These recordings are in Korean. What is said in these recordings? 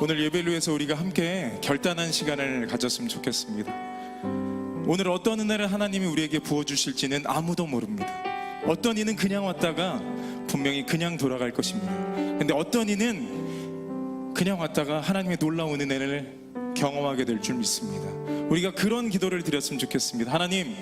오늘 예배를 위해서 우리가 함께 결단한 시간을 가졌으면 좋겠습니다. 오늘 어떤 은혜를 하나님이 우리에게 부어주실지는 아무도 모릅니다. 어떤 이는 그냥 왔다가 분명히 그냥 돌아갈 것입니다. 근데 어떤 이는 그냥 왔다가 하나님의 놀라운 은혜를 경험하게 될 줄 믿습니다. 우리가 그런 기도를 드렸으면 좋겠습니다. 하나님,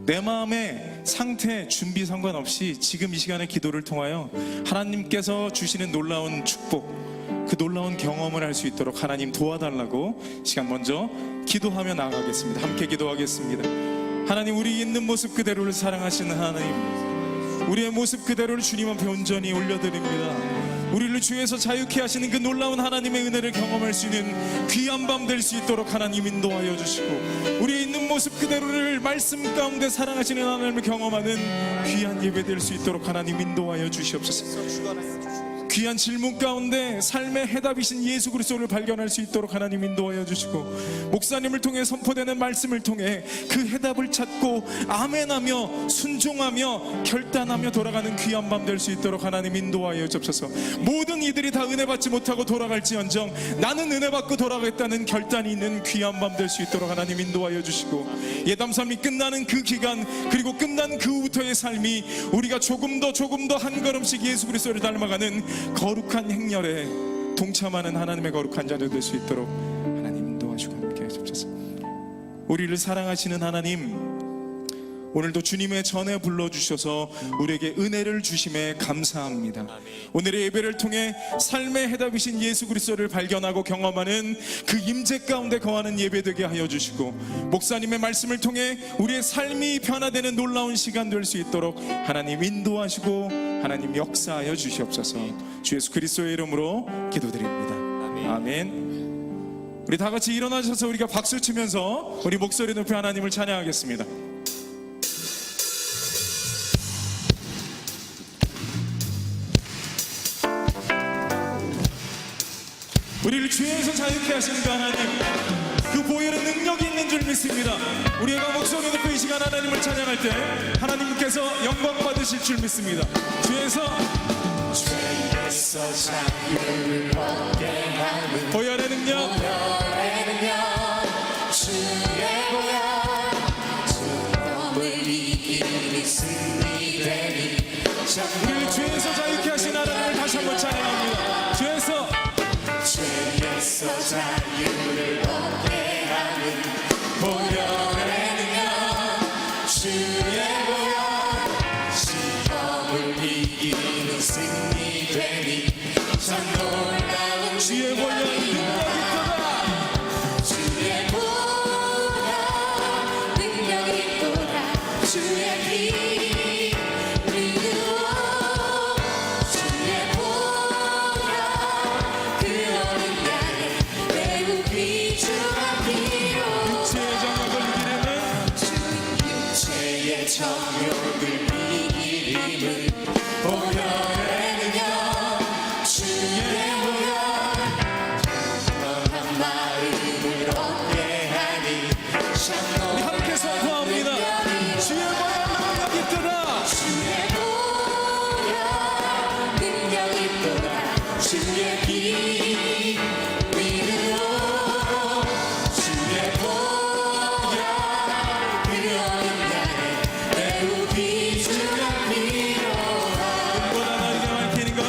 내 마음의 상태, 준비 상관없이 지금 이 시간의 기도를 통하여 하나님께서 주시는 놀라운 축복, 그 놀라운 경험을 할 수 있도록 하나님 도와달라고 시간 먼저 기도하며 나아가겠습니다. 함께 기도하겠습니다. 하나님, 우리 있는 모습 그대로를 사랑하시는 하나님, 우리의 모습 그대로를 주님 앞에 온전히 올려드립니다. 우리를 주에서 자유케 하시는 그 놀라운 하나님의 은혜를 경험할 수 있는 귀한 밤 될 수 있도록 하나님 인도하여 주시고, 우리의 있는 모습 그대로를 말씀 가운데 사랑하시는 하나님을 경험하는 귀한 예배 될 수 있도록 하나님 인도하여 주시옵소서. 귀한 질문 가운데 삶의 해답이신 예수 그리스도를 발견할 수 있도록 하나님 인도하여 주시고, 목사님을 통해 선포되는 말씀을 통해 그 해답을 찾고 아멘하며 순종하며 결단하며 돌아가는 귀한 밤 될 수 있도록 하나님 인도하여 주옵소서. 모든 이들이 다 은혜 받지 못하고 돌아갈지언정 나는 은혜 받고 돌아가겠다는 결단이 있는 귀한 밤 될 수 있도록 하나님 인도하여 주시고, 예담 삶이 끝나는 그 기간, 그리고 끝난 그 후부터의 삶이 우리가 조금 더 한 걸음씩 예수 그리스도를 닮아가는 거룩한 행렬에 동참하는 하나님의 거룩한 자녀 될 수 있도록 하나님 인도하시고 함께 해주옵소서. 우리를 사랑하시는 하나님, 오늘도 주님의 전에 불러주셔서 우리에게 은혜를 주심에 감사합니다. 오늘의 예배를 통해 삶의 해답이신 예수 그리스도를 발견하고 경험하는 그 임재 가운데 거하는 예배 되게 하여 주시고, 목사님의 말씀을 통해 우리의 삶이 변화되는 놀라운 시간 될 수 있도록 하나님 인도하시고 하나님 역사하여 주시옵소서. 주 예수 그리스도의 이름으로 기도드립니다. 아멘. 우리 다 같이 일어나셔서 우리가 박수 치면서 우리 목소리 높이 하나님을 찬양하겠습니다. 우리를 죄에서 자유케 하시는 그 하나님, 그 보혈의 능력이 있는 줄 믿습니다. 우리가 목소리 높여 이 시간 하나님을 찬양할 때 하나님께서 영광 받으실 줄 믿습니다. 죄에서 자유를 얻게 하는 보혈의 능력, 주의 보혈, 두려움을 이기는 승리 되리. 우리를 죄에서 자유케 하신 하나님을 다시 한번 찬양합니다. 죄에서 자유를 얻게 하는 보혈의 능력, 주의 보혈, 시험을 이기는 승리 되리. 참 놀라운 주의 보혈 능력이 있도다. 주의 보혈 능력이 있도다. 주의 피 정욕을 이기림을 보혈의 능력, 주의 보혈, 너한 마음을 얻게 하니. 우리 함께 선포합니다. 주의 보혈 능력이 있도다. 주의 보혈 능력이 있도다. 주의 피 위로 주의 보혈 그러는 나의 비추는 미로라. 눈보다 너에게 밝히는 것,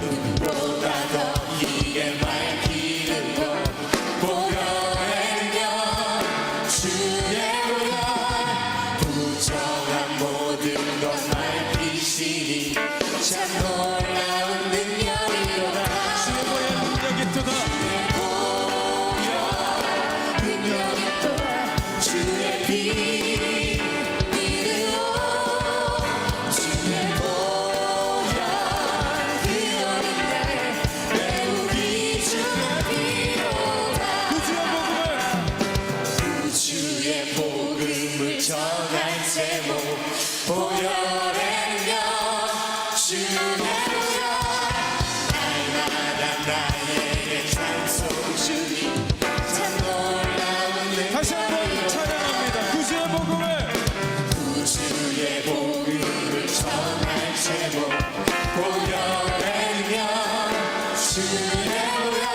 눈보다 너에게 밝히는 것, 보혈의 능력, 주의 보혈, 부정한 모든 것 밝히시니. 참 놀라운 능력이로다. 주의 보혈 능력이 있도다. 주의 보혈 능력이 있도다. 주의 피 전할 제목, 보혈의 능력, 주의 보혈, 날마다 나에게 찬송 주니. 참 놀라운 능력. 다시 한번 찬양합니다. 구주의 복음을, 구주의 복음을 전할 제목, 보혈의 능력, 주의 보혈,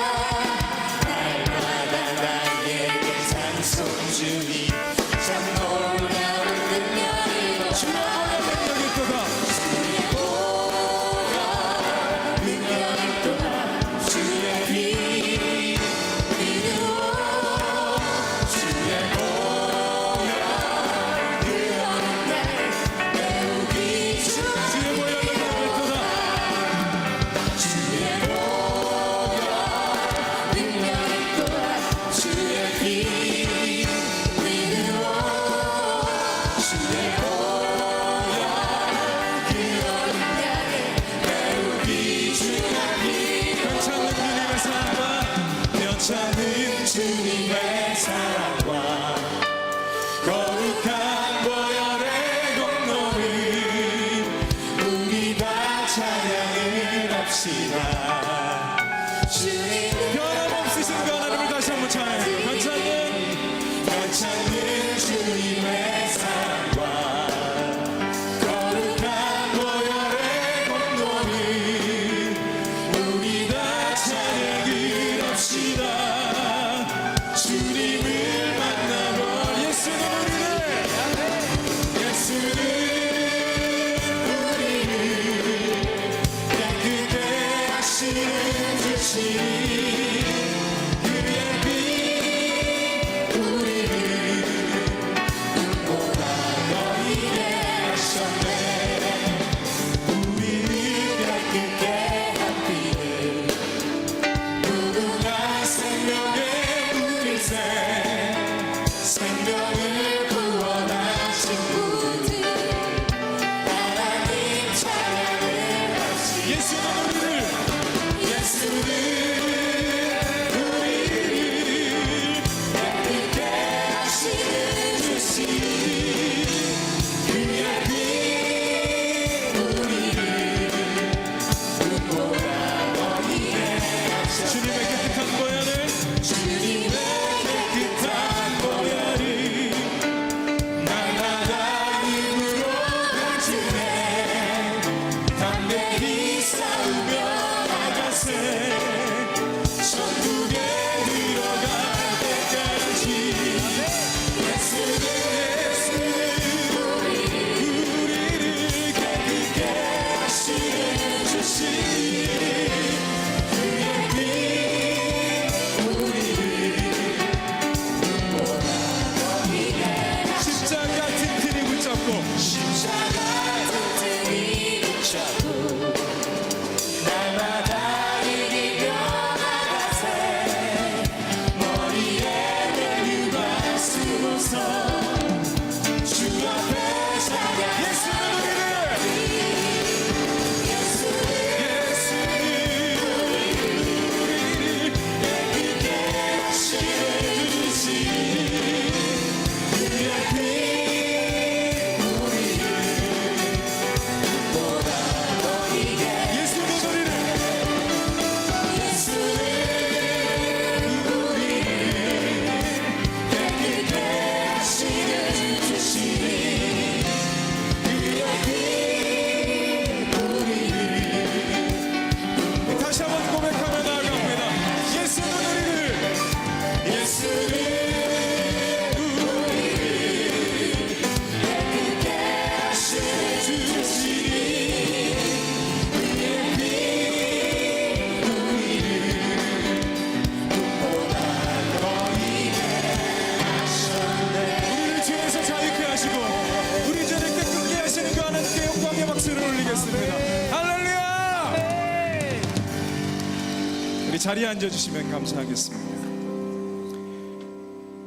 자리에 앉아주시면 감사하겠습니다.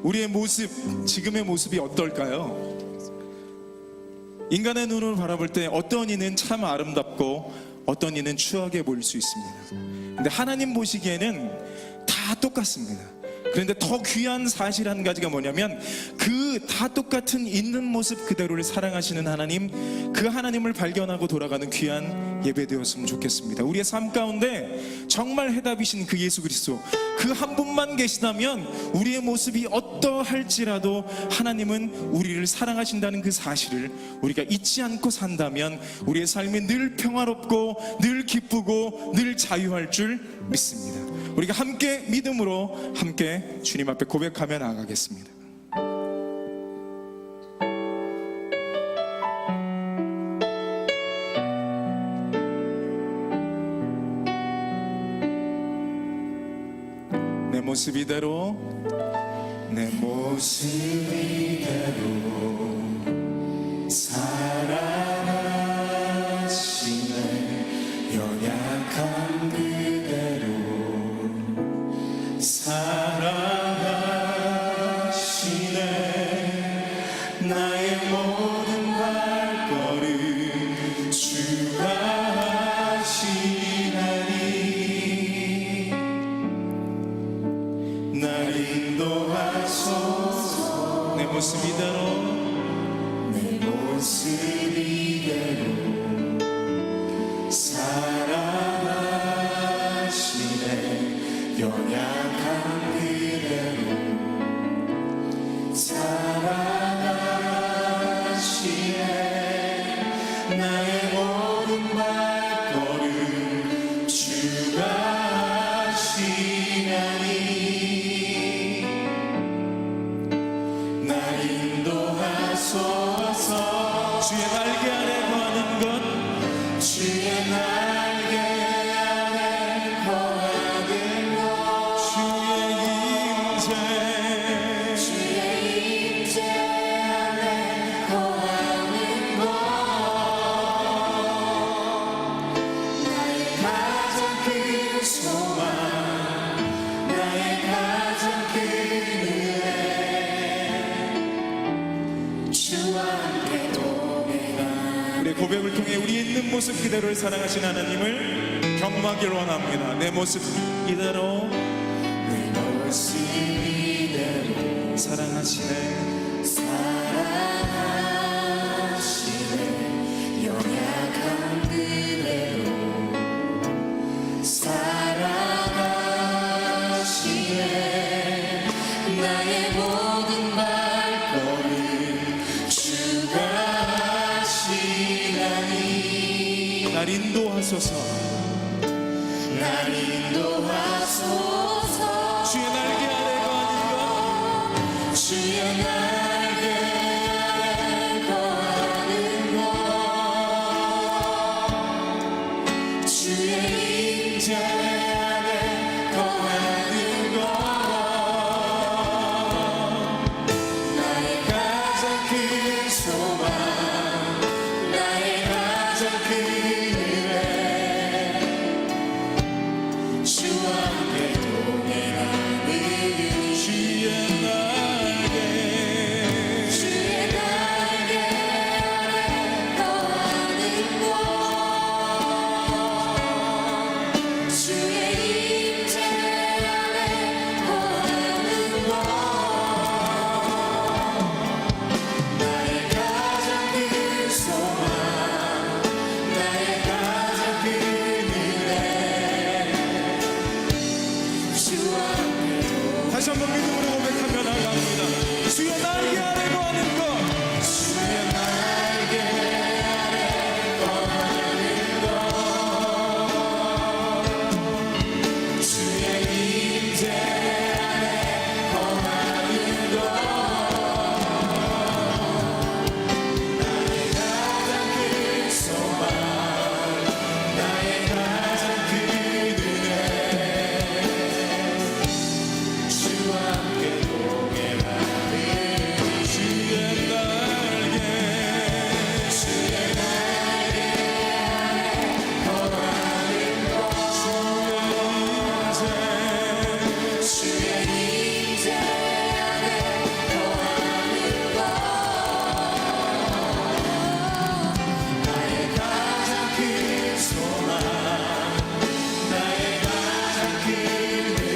우리의 모습, 지금의 모습이 어떨까요? 인간의 눈으로 바라볼 때 어떤 이는 참 아름답고 어떤 이는 추하게 보일 수 있습니다. 근데 하나님 보시기에는 다 똑같습니다. 그런데 더 귀한 사실 한 가지가 뭐냐면 그 다 똑같은 있는 모습 그대로를 사랑하시는 하나님, 그 하나님을 발견하고 돌아가는 귀한 예배 되었으면 좋겠습니다. 우리의 삶 가운데 정말 해답이신 그 예수 그리스도, 그 한 분만 계시다면 우리의 모습이 어떠할지라도 하나님은 우리를 사랑하신다는 그 사실을 우리가 잊지 않고 산다면 우리의 삶이 늘 평화롭고 늘 기쁘고 늘 자유할 줄 믿습니다. 우리가 함께 믿음으로 함께 주님 앞에 고백하며 나아가겠습니다. 내 모습 이대로, 내 모습 이대로 사랑하시네. 연약한 그대로 사랑하시네. 나의 모든 발걸음 주가 하시나니 날 인도하소서. 내 모습 이대로, 내 모습 이대로 사랑하시네. 연약한 그대로 사랑하시네. 나의 모든 발걸음 주가 하시나니 날 인도하소서. 주의 날개 아래 거하는 것, 주의 날개 아래 거하는 고백을 통해 우리 있는 모습 그대로를 사랑하신 하나님을 경험하길 원합니다. 내 모습 이대로, 내 모습 이대로 사랑하시네, 사랑하시네, 연약한 그대로 사랑하시네. 나의 모든 발걸음 주가 하시나니. 날 인도하소서, 날 인도하소서. 주의 날개 아래 거하는가, 주의 날개 아래 거하는 것, 주의 임재 안에 거하는 것, 나의 가장 큰 소망, 나의 가장 큰 은혜, 주와 함께 동행하는 주의 날개, 주의 날개 아래 거하는 것, 주의 임재 안에 거하는 것, 나의 가장 큰 소망, 나의 가장 큰 은혜, 주와 함께 다시 한번 믿음으로 고백하며 나아갑니다. 주의 날개 아래 거하는 것, 주의 날개 아래 거하는 것, 주의 임재 안에 거하는 것, 나의 가장 큰 소망, 나의 가장 큰 은혜, 주와 함께 동행하는 주의 날개, 주의 날개 아래 거하는 것, 주의 임재 안에 거하는 것, 나의 가장 큰 소망, 나의 가장 큰 은혜,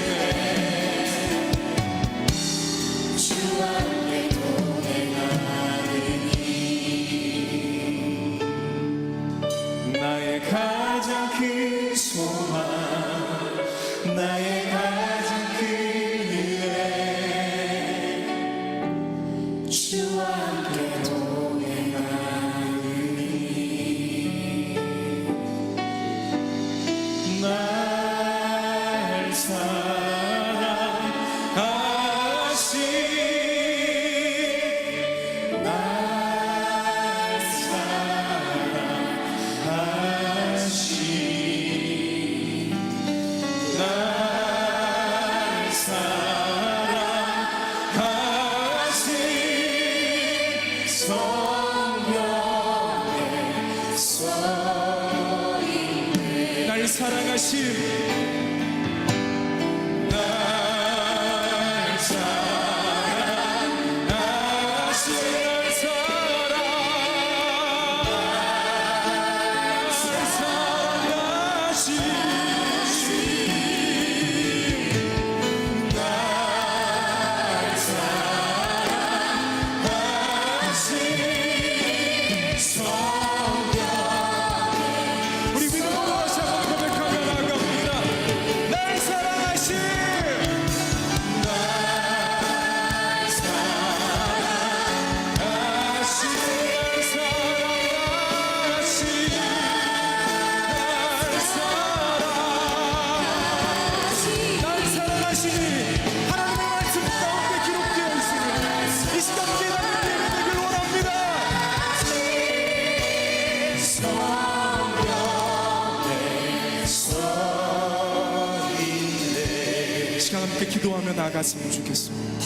주와 함께 동행하느니. 나의 가장 큰 소망, 나의 가장 큰 은혜, 주와 함께 동행하느니. 날 사랑하시, 날 사랑하시, 날 사랑하시, 성령의 서인네. 날 사랑하심, 날 사랑하심, 우리 믿음으로 다시 한번 고백하며 나아갑니다. 날 사랑하심, 날 사랑하심, 날 사랑하시니 하나님의 말씀 가운데 기록되어 있으니 이 시간 깨닫는 예배 되길 원합니다. 이 시간 함께 기도하며 나아갔으면 좋겠습니다.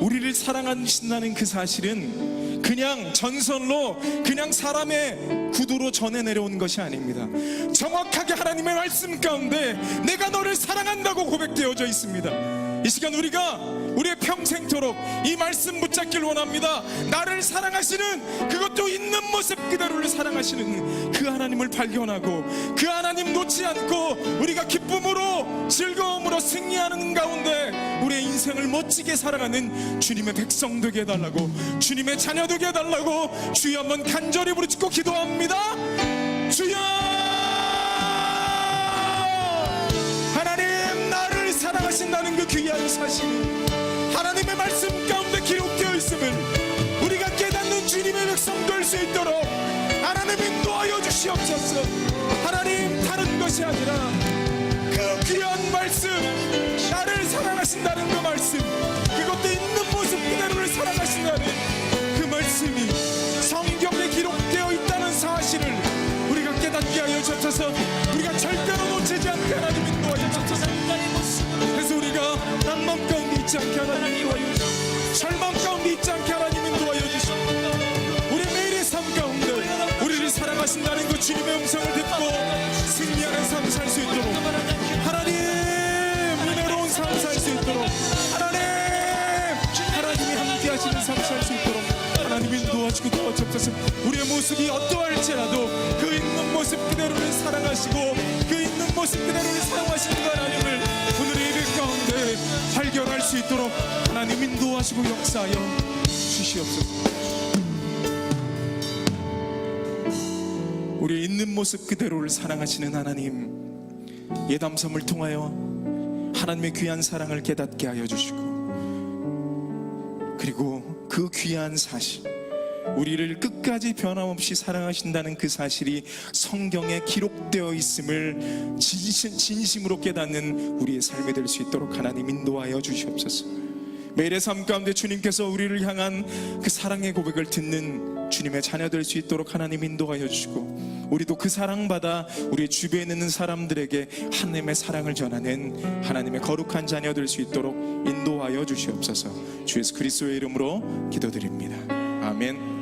우리를 사랑하신다는 그 사실은 그냥 전설로 그냥 사람의 구두로 전해 내려온 것이 아닙니다. 정확하게 하나님의 말씀 가운데 내가 너를 사랑한다고 고백되어져 있습니다. 이 시간 우리가 우리의 평생토록 이 말씀 붙잡길 원합니다. 나를 사랑하시는, 그것도 있는 모습 그대로를 사랑하시는 그 하나님을 발견하고 그 하나님 놓지 않고 우리가 기쁨으로 즐거움으로 승리하는 가운데 우리의 인생을 멋지게 살아가는 주님의 백성 되게 해달라고, 주님의 자녀 되게 해달라고 주여 한번 간절히 부르짖고 기도합니다. 주여, 하나님 나를 사랑하신다는 그 귀한 사실, 하나님의 말씀 가운데 기록되어 있음을 우리가 깨닫는 주님의 백성 될 수 있도록 하나님 인도하여 주시옵소서. 하나님, 다른 것이 아니라 그 귀한 말씀, 나를 사랑하신다는 그 말씀, 그것도 있는 모습 그대로를 사랑하신다는 그 말씀이 성경에 기록되어 있다는 사실을 우리가 깨닫게 하여 주옵소서. 우리가 절대로 놓치지 않게 하나님 인도하여 주옵소서. 그래서 우리가 낭만 가운데 있지 않게 하나님 인도하여 주시옵소서. 절망 가운데 있지 않게 하나님 인도하여 주시옵소서. 우리 매일의 삶 가운데 우리를 사랑하신다는 그 주님의 음성을 듣고 승리하는 삶 살 수 있도록, 하나님 은혜로운 삶 살 수 있도록, 하나님이 함께 하시는 삶 살 수 있도록 하나님이 도와주고 도와주옵소서. 우리의 모습이 어떠할지라도 그 있는 모습 그대로를 사랑하시고 그 있는 모습 그대로를 사랑하시는 그 하나님을 오늘의 예배 가운데 발견할 수 있도록 하나님 인도하시고 역사하여 주시옵소서. 우리의 있는 모습 그대로를 사랑하시는 하나님, 예담섬을 통하여 하나님의 귀한 사랑을 깨닫게 하여 주시고, 그리고 그 귀한 사실, 우리를 끝까지 변함없이 사랑하신다는 그 사실이 성경에 기록되어 있음을 진심으로 깨닫는 우리의 삶이 될 수 있도록 하나님 인도하여 주시옵소서. 매일의 삶 가운데 주님께서 우리를 향한 그 사랑의 고백을 듣는 주님의 자녀 될 수 있도록 하나님 인도하여 주시고, 우리도 그 사랑받아 우리 주변에 있는 사람들에게 하나님의 사랑을 전하는 하나님의 거룩한 자녀 될 수 있도록 인도하여 주시옵소서. 주 예수 그리스도의 이름으로 기도드립니다. 아멘.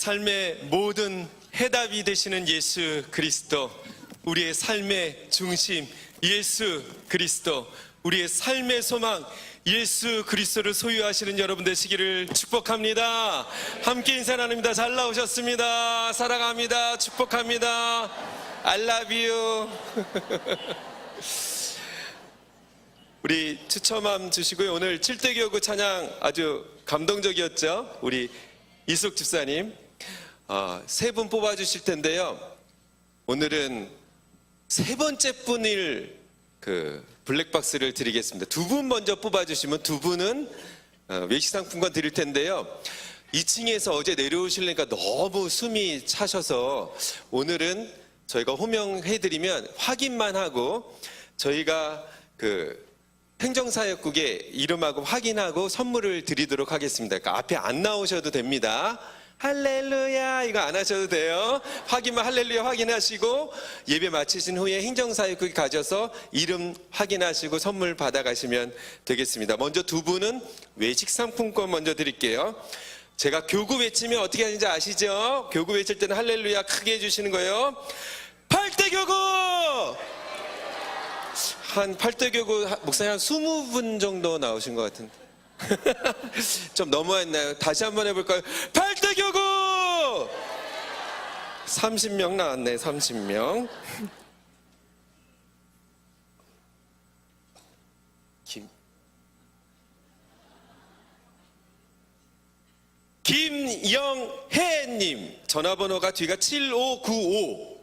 삶의 모든 해답이 되시는 예수 그리스도, 우리의 삶의 중심 예수 그리스도, 우리의 삶의 소망 예수 그리스도를 소유하시는 여러분 되시기를 축복합니다. 함께 인사 나눕니다. 잘 나오셨습니다. 사랑합니다. 축복합니다. I love you. 우리 추첨함 주시고요. 오늘 7대 교구 찬양 아주 감동적이었죠. 우리 이숙 집사님 3분 뽑아주실 텐데요. 오늘은 3번째 분을 블랙박스를 드리겠습니다. 2분 먼저 뽑아주시면 2분은 외식 상품권 드릴 텐데요. 2층에서 어제 내려오시려니까 너무 숨이 차셔서 오늘은 저희가 호명해드리면 확인만 하고 저희가 행정사역국에 이름하고 확인하고 선물을 드리도록 하겠습니다. 그러니까 앞에 안 나오셔도 됩니다. 할렐루야 이거 안 하셔도 돼요. 확인만 할렐루야 확인하시고 예배 마치신 후에 행정사역국에 가셔서 이름 확인하시고 선물 받아가시면 되겠습니다. 먼저 2분은 외식 상품권 먼저 드릴게요. 제가 교구 외치면 어떻게 하는지 아시죠? 교구 외칠 때는 할렐루야 크게 해주시는 거예요. 8대 교구! 한 8대 교구 목사님 한 20분 정도 나오신 것 같은데 좀 너무했나요? 다시 한번 해볼까요? 8대 교구! 30명 나왔네. 30명. 김영혜님 전화번호가 뒤가 7595.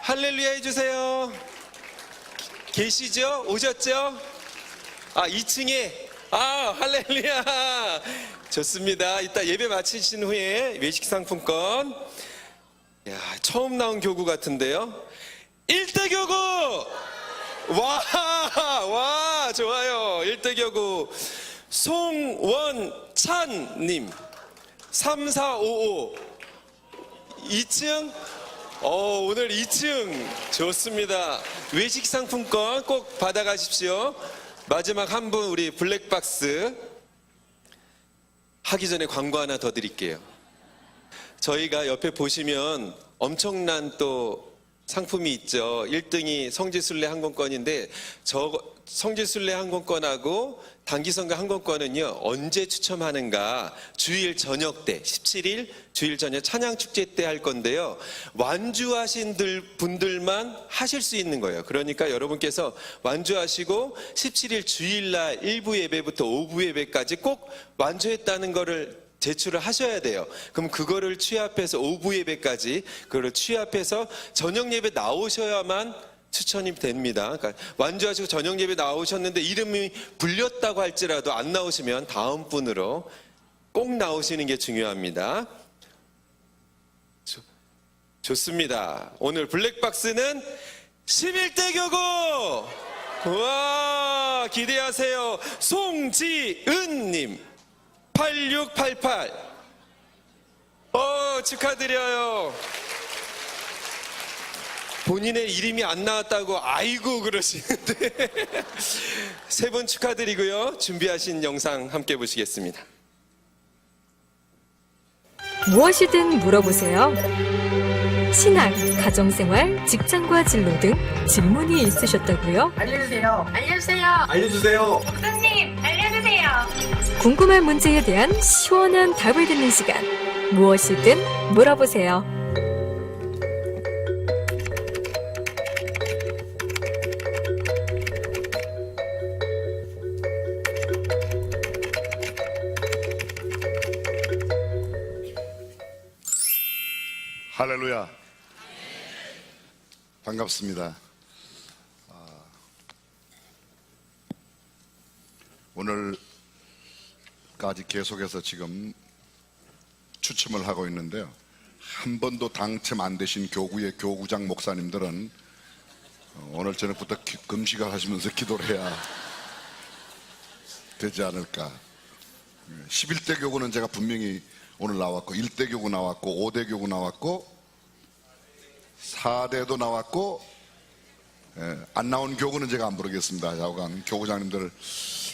할렐루야 해주세요. 계시죠? 오셨죠? 2층에 할렐루야 좋습니다. 이따 예배 마치신 후에 외식 상품권. 처음 나온 교구 같은데요. 1대 교구 와 좋아요. 1대 교구 송원찬님 3455 2층 오늘 2층 좋습니다. 외식 상품권 꼭 받아가십시오. 마지막 한 분 우리 블랙박스 하기 전에 광고 하나 더 드릴게요. 저희가 옆에 보시면 엄청난 또 상품이 있죠. 1등이 성지순례 항공권인데 성지순례 항공권하고 단기선거 항공권은요 언제 추첨하는가, 주일 저녁 때 17일 주일 저녁 찬양축제 때 할 건데요, 완주하신 분들만 하실 수 있는 거예요. 그러니까 여러분께서 완주하시고 17일 주일날 1부 예배부터 5부 예배까지 꼭 완주했다는 거를 제출을 하셔야 돼요. 그럼 그거를 취합해서 5부 예배까지 그거를 취합해서 저녁 예배 나오셔야만 추천이 됩니다. 그러니까 완주하시고 저녁 예배 나오셨는데 이름이 불렸다고 할지라도 안 나오시면 다음 분으로 꼭 나오시는 게 중요합니다. 좋습니다. 오늘 블랙박스는 11대 교구! 우와, 기대하세요. 송지은님 8688 축하드려요. 본인의 이름이 안 나왔다고 아이고 그러시는데 3분 축하드리고요. 준비하신 영상 함께 보시겠습니다. 무엇이든 물어보세요. 신앙, 가정생활, 직장과 진로 등 질문이 있으셨다고요? 알려주세요. 목사님 알려주세요. 궁금한 문제에 대한 시원한 답을 듣는 시간. 무엇이든 물어보세요. 할렐루야. 반갑습니다. 오늘까지 계속해서 지금 추첨을 하고 있는데요. 한 번도 당첨 안 되신 교구의 교구장 목사님들은 오늘 저녁부터 금식을 하시면서 기도를 해야 되지 않을까. 11대 교구는 제가 분명히 오늘 나왔고 1대 교구 나왔고 5대 교구 나왔고 4대도 나왔고 안 나온 교구는 제가 안 부르겠습니다. 좌우간 교구장님들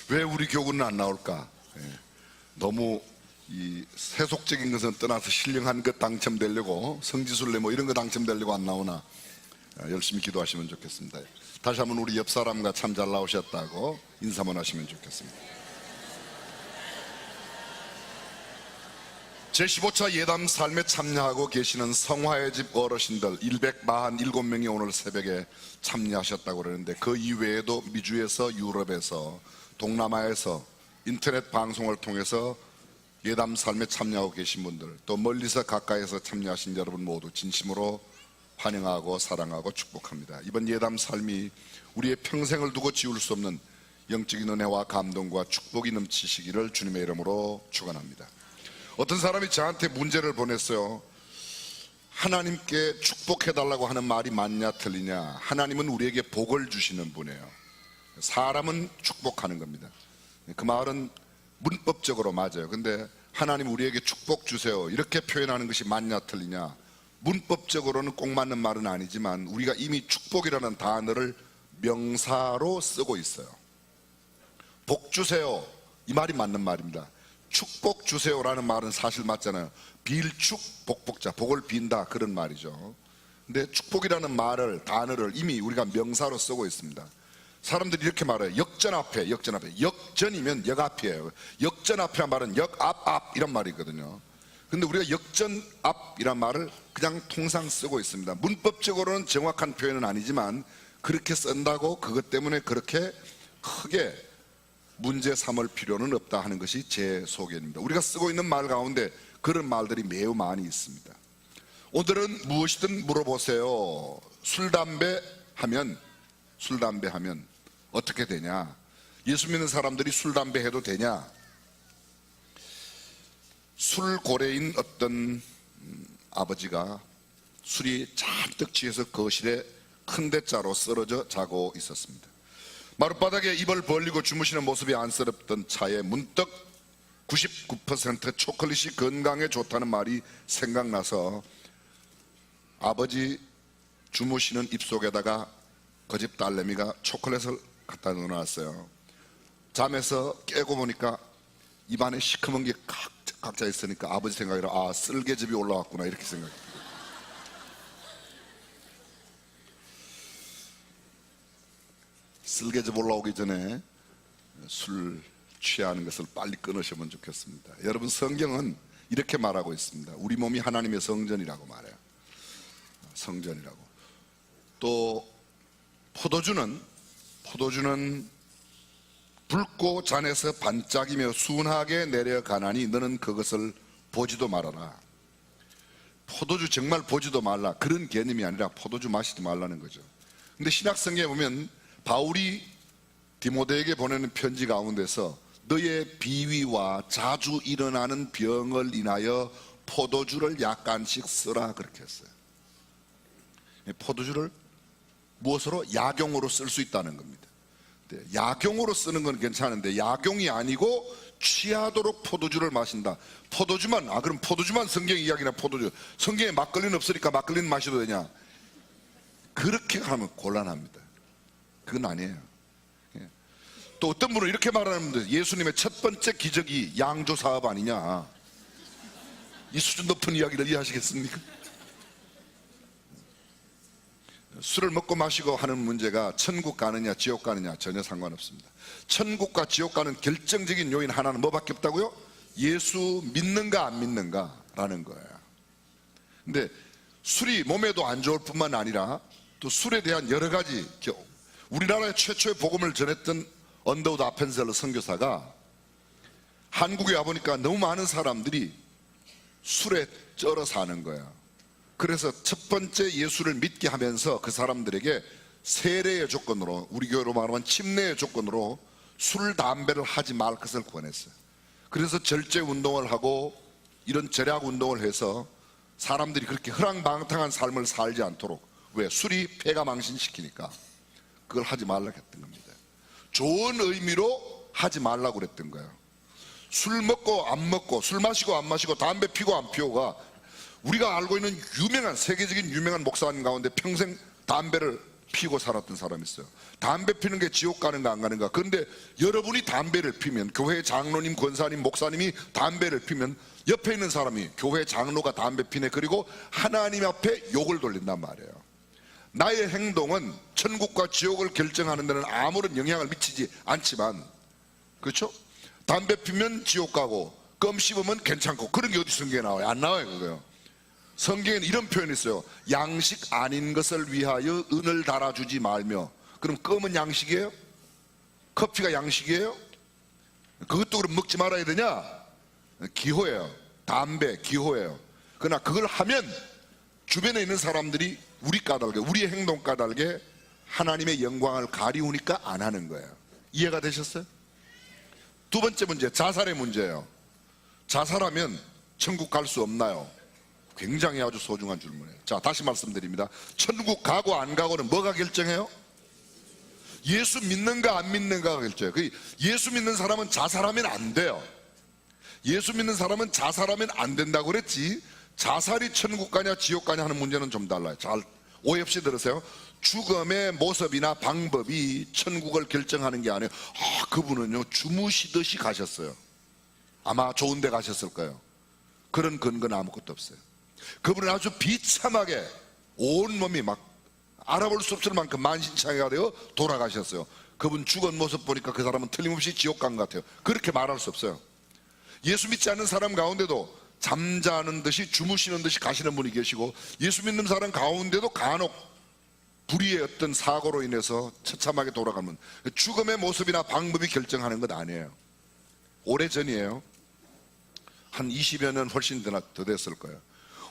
왜 우리 교구는 안 나올까? 너무 이 세속적인 것은 떠나서 신령한 것 당첨되려고 성지순례 뭐 이런 거 당첨되려고 안 나오나 열심히 기도하시면 좋겠습니다. 다시 한번 우리 옆 사람과 참 잘 나오셨다고 인사만 하시면 좋겠습니다. 제15차 예담 삶에 참여하고 계시는 성화의 집 어르신들 147명이 오늘 새벽에 참여하셨다고 그러는데 그 이외에도 미주에서 유럽에서 동남아에서 인터넷 방송을 통해서 예담 삶에 참여하고 계신 분들 또 멀리서 가까이에서 참여하신 여러분 모두 진심으로 환영하고 사랑하고 축복합니다. 이번 예담 삶이 우리의 평생을 두고 지울 수 없는 영적인 은혜와 감동과 축복이 넘치시기를 주님의 이름으로 축원합니다. 어떤 사람이 저한테 문제를 보냈어요. 하나님께 축복해달라고 하는 말이 맞냐 틀리냐. 하나님은 우리에게 복을 주시는 분이에요. 사람은 축복하는 겁니다. 그 말은 문법적으로 맞아요. 근데 하나님 우리에게 축복 주세요 이렇게 표현하는 것이 맞냐 틀리냐. 문법적으로는 꼭 맞는 말은 아니지만 우리가 이미 축복이라는 단어를 명사로 쓰고 있어요. 복 주세요 이 말이 맞는 말입니다. 축복 주세요라는 말은 사실 맞잖아요. 빌축 복복자 복을 빈다 그런 말이죠. 근데 축복이라는 말을 단어를 이미 우리가 명사로 쓰고 있습니다. 사람들이 이렇게 말해요. 역전 앞에 역전이면 역 앞이에요. 역전 앞이란 말은 역 앞 이런 말이거든요. 근데 우리가 역전 앞이란 말을 그냥 통상 쓰고 있습니다. 문법적으로는 정확한 표현은 아니지만 그렇게 쓴다고 그것 때문에 그렇게 크게 문제 삼을 필요는 없다 하는 것이 제 소견입니다. 우리가 쓰고 있는 말 가운데 그런 말들이 매우 많이 있습니다. 오늘은 무엇이든 물어보세요. 술, 담배 하면 어떻게 되냐? 예수 믿는 사람들이 술, 담배 해도 되냐? 술고래인 어떤 아버지가 술이 잔뜩 취해서 거실에 큰 대자로 쓰러져 자고 있었습니다. 마룻바닥에 입을 벌리고 주무시는 모습이 안쓰럽던 차에 문득 99% 초콜릿이 건강에 좋다는 말이 생각나서 아버지 주무시는 입속에다가 그 집 딸내미가 초콜릿을 갖다 넣어놨어요. 잠에서 깨고 보니까 입안에 시커먼 게 각자 있으니까 아버지 생각이라 쓸개즙이 올라왔구나 이렇게 생각해요. 쓸개즙 올라오기 전에 술 취하는 것을 빨리 끊으시면 좋겠습니다. 여러분 성경은 이렇게 말하고 있습니다. 우리 몸이 하나님의 성전이라고 말해요. 성전이라고. 또 포도주는 붉고 잔에서 반짝이며 순하게 내려가나니 너는 그것을 보지도 말아라. 포도주 정말 보지도 말라 그런 개념이 아니라 포도주 마시지 말라는 거죠. 근데 신약 성경에 보면 바울이 디모데에게 보내는 편지 가운데서 너의 비위와 자주 일어나는 병을 인하여 포도주를 약간씩 쓰라 그렇게 했어요. 포도주를 무엇으로? 약용으로 쓸 수 있다는 겁니다. 약용으로 쓰는 건 괜찮은데 약용이 아니고 취하도록 포도주를 마신다. 포도주만 그럼 포도주만 성경 이야기나 포도주 성경에 막걸리는 없으니까 막걸리는 마셔도 되냐? 그렇게 하면 곤란합니다. 그건 아니에요. 또 어떤 분은 이렇게 말하는 분들 예수님의 첫 번째 기적이 양조 사업 아니냐? 이 수준 높은 이야기를 이해하시겠습니까? 술을 먹고 마시고 하는 문제가 천국 가느냐 지옥 가느냐 전혀 상관없습니다. 천국과 지옥 가는 결정적인 요인 하나는 뭐밖에 없다고요? 예수 믿는가 안 믿는가라는 거예요. 근데 술이 몸에도 안 좋을 뿐만 아니라 또 술에 대한 여러 가지 우리나라의 최초의 복음을 전했던 언더우드 아펜셀러 선교사가 한국에 와보니까 너무 많은 사람들이 술에 쩔어 사는 거예요. 그래서 첫 번째 예수를 믿게 하면서 그 사람들에게 세례의 조건으로 우리 교회로 말하면 침례의 조건으로 술, 담배를 하지 말 것을 권했어요. 그래서 절제 운동을 하고 이런 절약 운동을 해서 사람들이 그렇게 허랑방탕한 삶을 살지 않도록 왜? 술이 폐가 망신시키니까 그걸 하지 말라고 했던 겁니다. 좋은 의미로 하지 말라고 그랬던 거예요. 술 먹고 안 먹고 술 마시고 안 마시고 담배 피고 안 피고가 우리가 알고 있는 세계적인 유명한 목사님 가운데 평생 담배를 피고 살았던 사람이 있어요. 담배 피는 게 지옥 가는가 안 가는가. 그런데 여러분이 담배를 피면, 교회 장로님, 권사님, 목사님이 담배를 피면 옆에 있는 사람이 교회 장로가 담배 피네, 그리고 하나님 앞에 욕을 돌린단 말이에요. 나의 행동은 천국과 지옥을 결정하는 데는 아무런 영향을 미치지 않지만, 그렇죠? 담배 피면 지옥 가고 껌 씹으면 괜찮고, 그런 게 어디 성경에 나와요? 안 나와요. 그거요. 성경에는 이런 표현이 있어요. 양식 아닌 것을 위하여 은을 달아주지 말며. 그럼 껌은 양식이에요? 커피가 양식이에요? 그것도 그럼 먹지 말아야 되냐? 기호예요. 담배 기호예요. 그러나 그걸 하면 주변에 있는 사람들이 우리 까닭에, 우리의 행동 까닭에 하나님의 영광을 가리우니까 안 하는 거예요. 이해가 되셨어요? 두 번째 문제, 자살의 문제예요. 자살하면 천국 갈 수 없나요? 굉장히 아주 소중한 질문이에요. 자, 다시 말씀드립니다. 천국 가고 안 가고는 뭐가 결정해요? 예수 믿는가 안 믿는가가 결정해요. 예수 믿는 사람은 자살하면 안 돼요. 예수 믿는 사람은 자살하면 안 된다고 그랬지, 자살이 천국 가냐 지옥 가냐 하는 문제는 좀 달라요. 잘 오해 없이 들으세요. 죽음의 모습이나 방법이 천국을 결정하는 게 아니에요. 그분은요 주무시듯이 가셨어요. 아마 좋은 데 가셨을 거예요. 그런 근거는 아무것도 없어요. 그분은 아주 비참하게 온몸이 막 알아볼 수 없을 만큼 만신창이가 되어 돌아가셨어요. 그분 죽은 모습 보니까 그 사람은 틀림없이 지옥 간 것 같아요. 그렇게 말할 수 없어요. 예수 믿지 않는 사람 가운데도 잠자는 듯이, 주무시는 듯이 가시는 분이 계시고, 예수 믿는 사람 가운데도 간혹 불의의 어떤 사고로 인해서 처참하게 돌아가면, 죽음의 모습이나 방법이 결정하는 것 아니에요. 오래전이에요. 한 20여 년 훨씬 더 됐을 거예요.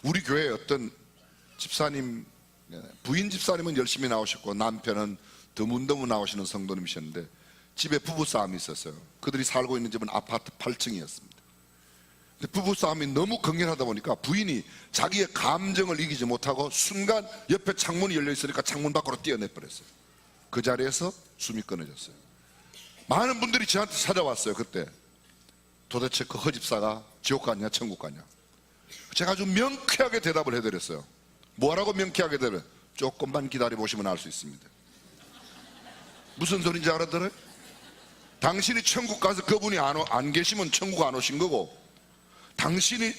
우리 교회에 어떤 집사님, 부인 집사님은 열심히 나오셨고 남편은 드문드문 나오시는 성도님이셨는데, 집에 부부싸움이 있었어요. 그들이 살고 있는 집은 아파트 8층이었습니다. 부부싸움이 너무 격렬하다 보니까 부인이 자기의 감정을 이기지 못하고 순간 옆에 창문이 열려 있으니까 창문 밖으로 뛰어내버렸어요. 그 자리에서 숨이 끊어졌어요. 많은 분들이 저한테 찾아왔어요. 그때 도대체 그 허집사가 지옥 가냐 천국 가냐. 제가 아주 명쾌하게 대답을 해드렸어요. 뭐라고 명쾌하게 대답을? 조금만 기다려보시면 알 수 있습니다. 무슨 소리인지 알아들어요? 당신이 천국 가서 그분이 안 계시면 천국 안 오신 거고, 당신이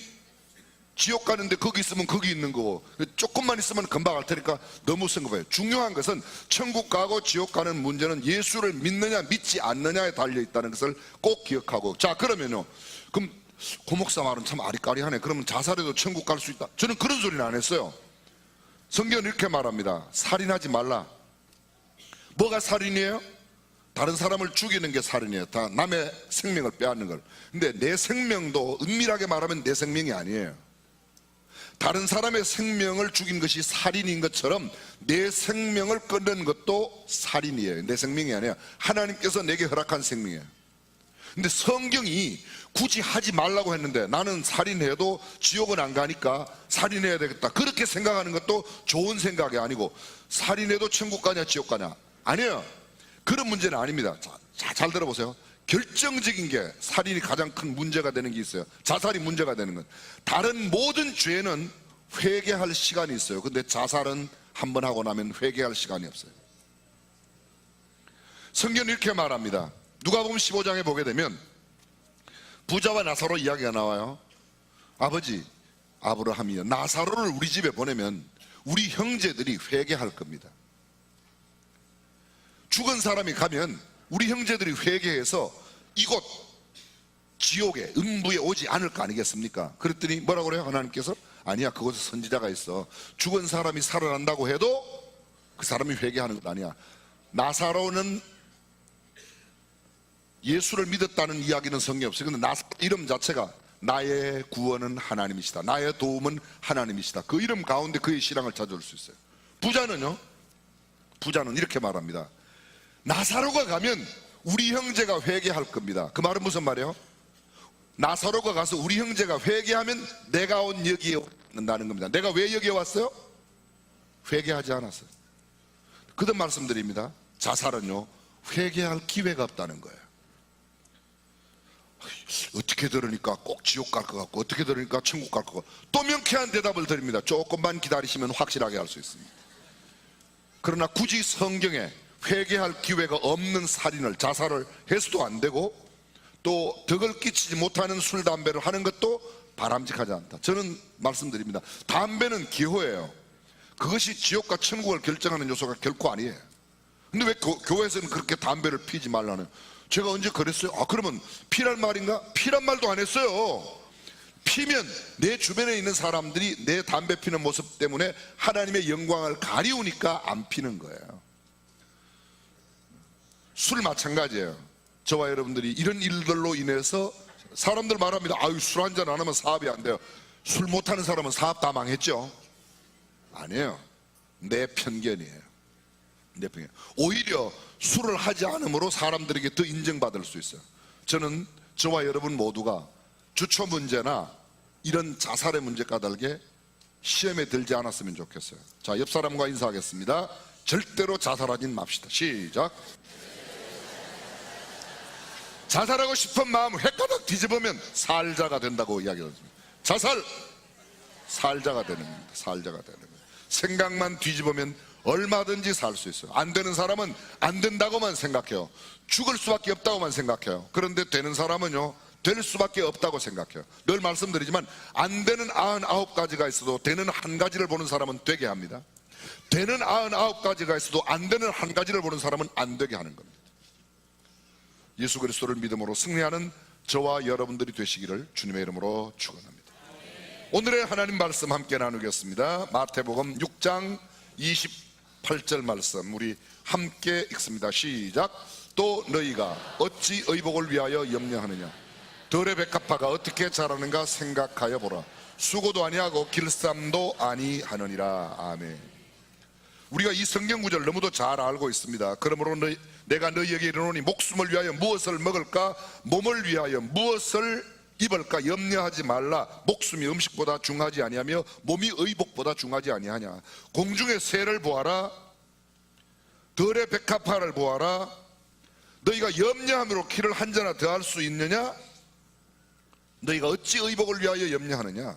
지옥 가는데 거기 있으면 거기 있는 거고, 조금만 있으면 금방 갈 테니까 너무 쓴 거예요. 중요한 것은 천국 가고 지옥 가는 문제는 예수를 믿느냐 믿지 않느냐에 달려 있다는 것을 꼭 기억하고. 자, 그러면요, 그럼 고목사 말은 참 아리까리하네. 그러면 자살해도 천국 갈 수 있다. 저는 그런 소리는 안 했어요. 성경은 이렇게 말합니다. 살인하지 말라. 뭐가 살인이에요? 다른 사람을 죽이는 게 살인이에요. 다 남의 생명을 빼앗는 걸. 근데 내 생명도 은밀하게 말하면 내 생명이 아니에요. 다른 사람의 생명을 죽인 것이 살인인 것처럼 내 생명을 끊는 것도 살인이에요. 내 생명이 아니에요. 하나님께서 내게 허락한 생명이에요. 근데 성경이 굳이 하지 말라고 했는데, 나는 살인해도 지옥은 안 가니까 살인해야 되겠다, 그렇게 생각하는 것도 좋은 생각이 아니고, 살인해도 천국 가냐 지옥 가냐, 아니에요. 그런 문제는 아닙니다. 자, 잘 들어보세요. 결정적인 게, 살인이 가장 큰 문제가 되는 게 있어요. 자살이 문제가 되는 건, 다른 모든 죄는 회개할 시간이 있어요. 근데 자살은 한 번 하고 나면 회개할 시간이 없어요. 성경은 이렇게 말합니다. 누가복음 15장에 보게 되면 부자와 나사로 이야기가 나와요. 아버지 아브라함이요, 나사로를 우리 집에 보내면 우리 형제들이 회개할 겁니다. 죽은 사람이 가면 우리 형제들이 회개해서 이곳 지옥에, 음부에 오지 않을 거 아니겠습니까? 그랬더니 뭐라고 그래요? 하나님께서 아니야, 그곳에 선지자가 있어. 죽은 사람이 살아난다고 해도 그 사람이 회개하는 것 아니야. 나사로는 예수를 믿었다는 이야기는 성경에 없어요. 근데 나사로 이름 자체가 나의 구원은 하나님이시다, 나의 도움은 하나님이시다, 그 이름 가운데 그의 신앙을 찾아올 수 있어요. 부자는요, 부자는 이렇게 말합니다. 나사로가 가면 우리 형제가 회개할 겁니다. 그 말은 무슨 말이에요? 나사로가 가서 우리 형제가 회개하면 내가 온 여기에 온다는 겁니다. 내가 왜 여기에 왔어요? 회개하지 않았어요. 그든 말씀드립니다. 자살은요, 회개할 기회가 없다는 거예요. 어떻게 들으니까 꼭 지옥 갈 것 같고, 어떻게 들으니까 천국 갈 것 같고, 또 명쾌한 대답을 드립니다. 조금만 기다리시면 확실하게 알 수 있습니다. 그러나 굳이 성경에 회개할 기회가 없는 살인을, 자살을 해서도 안 되고 또 덕을 끼치지 못하는 술, 담배를 하는 것도 바람직하지 않다. 저는 말씀드립니다. 담배는 기호예요. 그것이 지옥과 천국을 결정하는 요소가 결코 아니에요. 근데 왜 교회에서는 그렇게 담배를 피지 말라는? 제가 언제 그랬어요? 아, 그러면 피란 말인가? 피란 말도 안 했어요. 피면 내 주변에 있는 사람들이 내 담배 피는 모습 때문에 하나님의 영광을 가리우니까 안 피는 거예요. 술 마찬가지예요. 저와 여러분들이 이런 일들로 인해서 사람들 말합니다. 아유, 술 한잔 안 하면 사업이 안 돼요. 술 못하는 사람은 사업 다 망했죠? 아니에요. 내 편견이에요. 내 편견. 오히려 술을 하지 않음으로 사람들에게 더 인정받을 수 있어요. 저는 저와 여러분 모두가 주초 문제나 이런 자살의 문제 까닭에 시험에 들지 않았으면 좋겠어요. 자, 옆 사람과 인사하겠습니다. 절대로 자살하지 맙시다. 시작. 자살하고 싶은 마음을 헷가닥 뒤집으면 살자가 된다고 이야기했습니다. 자살, 살자가 되는 겁니다. 살자가 되는 거예요. 생각만 뒤집으면 얼마든지 살 수 있어요. 안 되는 사람은 안 된다고만 생각해요. 죽을 수밖에 없다고만 생각해요. 그런데 되는 사람은요, 될 수밖에 없다고 생각해요. 늘 말씀드리지만 안 되는 99가지가 있어도 되는 한 가지를 보는 사람은 되게 합니다. 되는 99가지가 있어도 안 되는 한 가지를 보는 사람은 안 되게 하는 겁니다. 예수 그리스도를 믿음으로 승리하는 저와 여러분들이 되시기를 주님의 이름으로 축원합니다. 오늘의 하나님 말씀 함께 나누겠습니다. 마태복음 6장 28절 말씀 우리 함께 읽습니다. 시작. 또 너희가 어찌 의복을 위하여 염려하느냐? 들의 백합화가 어떻게 자라는가 생각하여 보라. 수고도 아니하고 길쌈도 아니하느니라. 아멘. 우리가 이 성경 구절 너무도 잘 알고 있습니다. 그러므로 내가 너희에게 이르노니 목숨을 위하여 무엇을 먹을까, 몸을 위하여 무엇을 입을까 염려하지 말라. 목숨이 음식보다 중하지 아니하며 몸이 의복보다 중하지 아니하냐. 공중의 새를 보아라. 들의 백합화를 보아라. 너희가 염려함으로 키를 한 자나 더할 수 있느냐? 너희가 어찌 의복을 위하여 염려하느냐?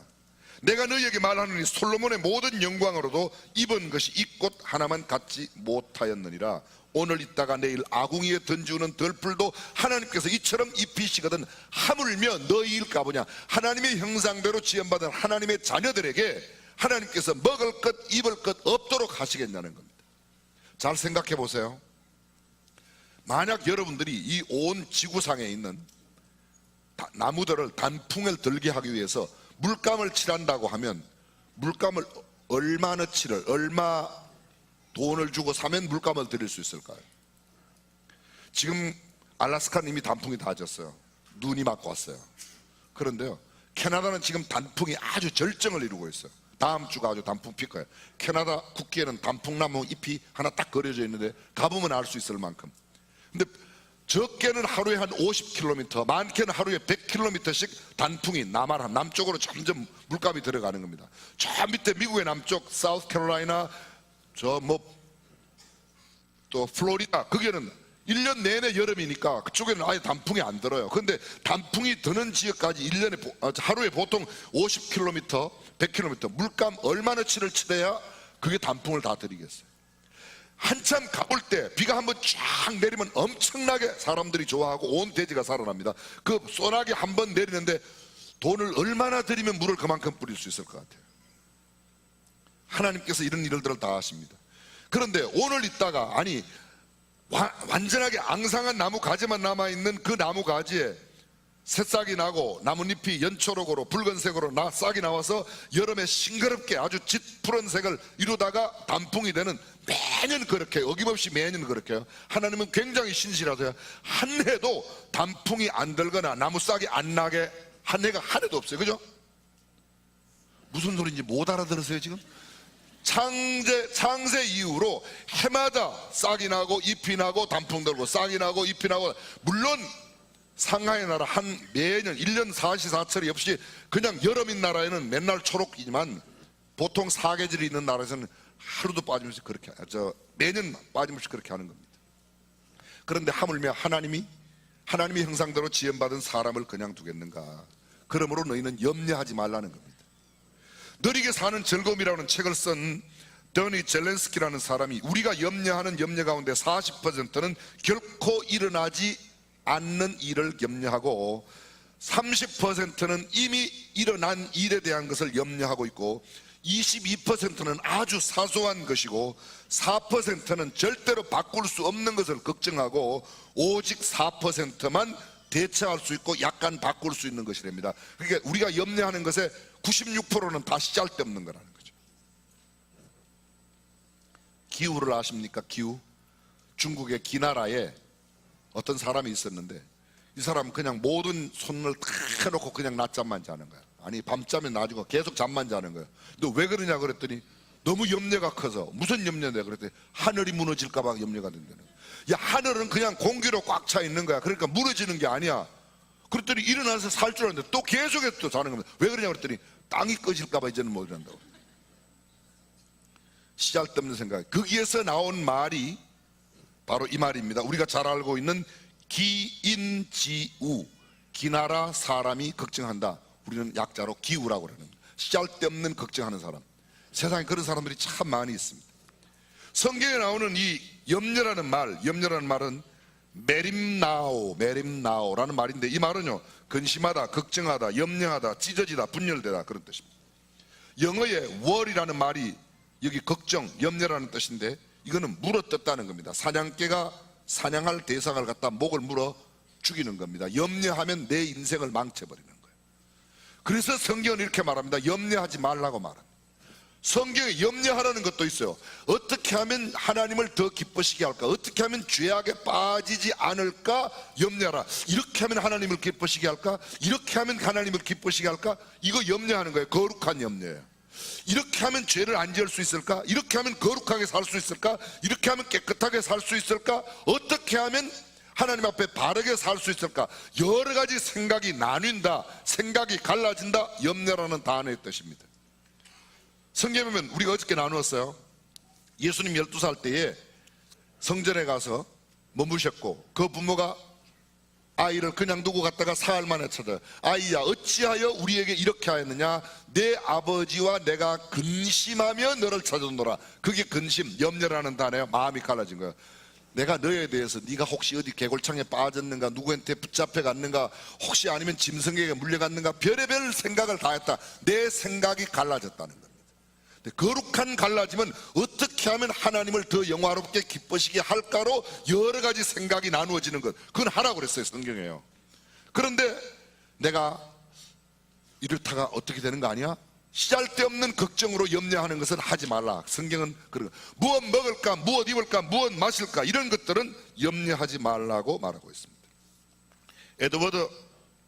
내가 너희에게 말하노니 솔로몬의 모든 영광으로도 입은 것이 이 꽃 하나만 갖지 못하였느니라. 오늘 있다가 내일 아궁이에 던지우는 덜풀도 하나님께서 이처럼 입히시거든 하물며 너희일까 보냐. 하나님의 형상대로 지음받은 하나님의 자녀들에게 하나님께서 먹을 것 입을 것 없도록 하시겠냐는 겁니다. 잘 생각해 보세요. 만약 여러분들이 이 온 지구상에 있는 나무들을 단풍을 들게 하기 위해서 물감을 칠한다고 하면 물감을 얼마나치를 얼마 돈을 주고 사면 물감을 드릴 수 있을까요? 지금 알래스카는 이미 단풍이 다 졌어요. 눈이 맞고 왔어요. 그런데요, 캐나다는 지금 단풍이 아주 절정을 이루고 있어요. 다음 주가 아주 단풍 필 거예요. 캐나다 국기에는 단풍나무 잎이 하나 딱 그려져 있는데 가보면 알 수 있을 만큼. 근데 적게는 하루에 한 50km, 많게는 하루에 100km씩 단풍이 남쪽으로 점점 물감이 들어가는 겁니다. 저 밑에 미국의 남쪽 사우스캐롤라이나 또 플로리다, 거기에는 1년 내내 여름이니까 그쪽에는 아예 단풍이 안 들어요. 그런데 단풍이 드는 지역까지 하루에 보통 50km, 100km 물감 얼마나치를 치대야 그게 단풍을 다 들이겠어요. 한참 가볼 때 비가 한번 쫙 내리면 엄청나게 사람들이 좋아하고 온 대지가 살아납니다. 그 소나기 한번 내리는데 돈을 얼마나 들이면 물을 그만큼 뿌릴 수 있을 것 같아요. 하나님께서 이런 일들을 다 하십니다. 그런데 오늘 있다가 완전하게 앙상한 나무 가지만 남아있는 그 나무 가지에 새싹이 나고 나뭇잎이 연초록으로 붉은색으로 싹이 나와서 여름에 싱그럽게 아주 짙푸른색을 이루다가 단풍이 되는, 매년 그렇게 어김없이 매년 그렇게요. 하나님은 굉장히 신실하세요. 한 해도 단풍이 안 들거나 나무 싹이 안 나게 한 해가 한 해도 없어요. 그죠? 무슨 소리인지 못 알아들으세요 지금? 창세 이후로 해마다 싹이 나고 잎이 나고 단풍 들고 싹이 나고 잎이 나고, 물론 상하의 나라 매년 1년 사시사철이 없이 그냥 여름인 나라에는 맨날 초록이지만 보통 사계절이 있는 나라에서는 하루도 빠짐없이 그렇게 매년 빠짐없이 그렇게 하는 겁니다. 그런데 하물며 하나님의 형상대로 지음받은 사람을 그냥 두겠는가? 그러므로 너희는 염려하지 말라는 겁니다. 너에게 사는 즐거움이라는 책을 쓴 더니 젤렌스키라는 사람이 우리가 염려하는 염려 가운데 40%는 결코 일어나지 않는 일을 염려하고 30%는 이미 일어난 일에 대한 것을 염려하고 있고 22%는 아주 사소한 것이고 4%는 절대로 바꿀 수 없는 것을 걱정하고 오직 4%만 대처할 수 있고 약간 바꿀 수 있는 것이랍니다. 그러니까 우리가 염려하는 것의 96%는 다 쓰잘데없는 거라는 거죠. 기후를 아십니까? 기후. 중국의 기나라에 어떤 사람이 있었는데 이 사람은 그냥 모든 손을 다 해놓고 그냥 낮잠만 자는 거야. 아니 밤잠에 놔주고 계속 잠만 자는 거야. 너 왜 그러냐 그랬더니 너무 염려가 커서. 무슨 염려냐 그랬더니 하늘이 무너질까 봐 염려가 된다는 거야. 야, 하늘은 그냥 공기로 꽉 차 있는 거야. 그러니까 무너지는 게 아니야. 그랬더니 일어나서 살 줄 알았는데 또 계속해서 또 자는 겁니다. 왜 그러냐 그랬더니 땅이 꺼질까 봐 이제는 못 일어난다고. 시잘데없는 생각. 거기에서 나온 말이 바로 이 말입니다. 우리가 잘 알고 있는 기인지우, 기나라 사람이 걱정한다. 우리는 약자로 기우라고 그러는 거예요. 시잘데없는 걱정하는 사람. 세상에 그런 사람들이 참 많이 있습니다. 성경에 나오는 이 염려라는 말은 메림나오라는 말인데 이 말은요, 근심하다, 걱정하다, 염려하다, 찢어지다, 분열되다 그런 뜻입니다. 영어의 worry라는 말이 여기 걱정, 염려라는 뜻인데 이거는 물어 뜯다는 겁니다. 사냥개가 사냥할 대상을 갖다 목을 물어 죽이는 겁니다. 염려하면 내 인생을 망쳐버리는 거예요. 그래서 성경은 이렇게 말합니다. 염려하지 말라고 말합니다. 성경에 염려하라는 것도 있어요. 어떻게 하면 하나님을 더 기쁘시게 할까? 어떻게 하면 죄악에 빠지지 않을까? 염려하라. 이렇게 하면 하나님을 기쁘시게 할까? 이렇게 하면 하나님을 기쁘시게 할까? 이거 염려하는 거예요. 거룩한 염려예요. 이렇게 하면 죄를 안 지을 수 있을까? 이렇게 하면 거룩하게 살 수 있을까? 이렇게 하면 깨끗하게 살 수 있을까? 어떻게 하면 하나님 앞에 바르게 살 수 있을까? 여러 가지 생각이 나뉜다, 생각이 갈라진다, 염려라는 단어의 뜻입니다. 성경에 보면 우리가 어저께 나누었어요. 예수님 12살 때에 성전에 가서 머무셨고 그 부모가 아이를 그냥 두고 갔다가 사흘 만에 찾아요. 아이야, 어찌하여 우리에게 이렇게 하였느냐? 내 아버지와 내가 근심하며 너를 찾아오노라. 그게 근심, 염려라는 단어예요. 마음이 갈라진 거예요. 내가 너에 대해서 네가 혹시 어디 개골창에 빠졌는가, 누구한테 붙잡혀 갔는가, 혹시 아니면 짐승에게 물려갔는가, 별의별 생각을 다 했다. 내 생각이 갈라졌다는 겁니다. 거룩한 갈라짐은 어떻게 하면 하나님을 더 영화롭게 기쁘시게 할까로 여러 가지 생각이 나누어지는 것. 그건 하라고 그랬어요. 성경에요. 그런데 내가 이렇다가 어떻게 되는 거 아니야? 시잘데없는 걱정으로 염려하는 것은 하지 말라. 성경은 그런 거. 무엇 먹을까, 무엇 입을까, 무엇 마실까, 이런 것들은 염려하지 말라고 말하고 있습니다. 에드워드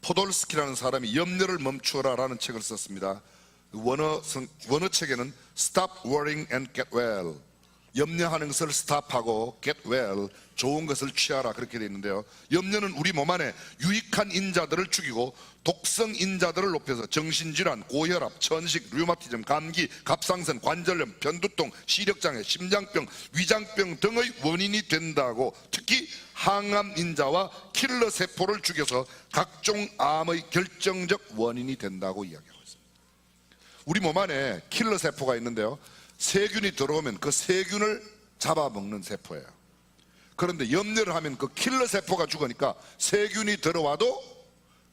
포돌스키라는 사람이 염려를 멈추어라라는 책을 썼습니다. 원어책에는 Stop worrying and get well, 염려하는 것을 스탑하고 get well, 좋은 것을 취하라, 그렇게 되어 있는데요. 염려는 우리 몸 안에 유익한 인자들을 죽이고 독성 인자들을 높여서 정신질환, 고혈압, 천식, 류마티즘, 감기, 갑상선, 관절염, 변두통, 시력장애, 심장병, 위장병 등의 원인이 된다고, 특히 항암 인자와 킬러 세포를 죽여서 각종 암의 결정적 원인이 된다고 이야기합니다. 우리 몸 안에 킬러 세포가 있는데요, 세균이 들어오면 그 세균을 잡아먹는 세포예요. 그런데 염려를 하면 그 킬러 세포가 죽으니까 세균이 들어와도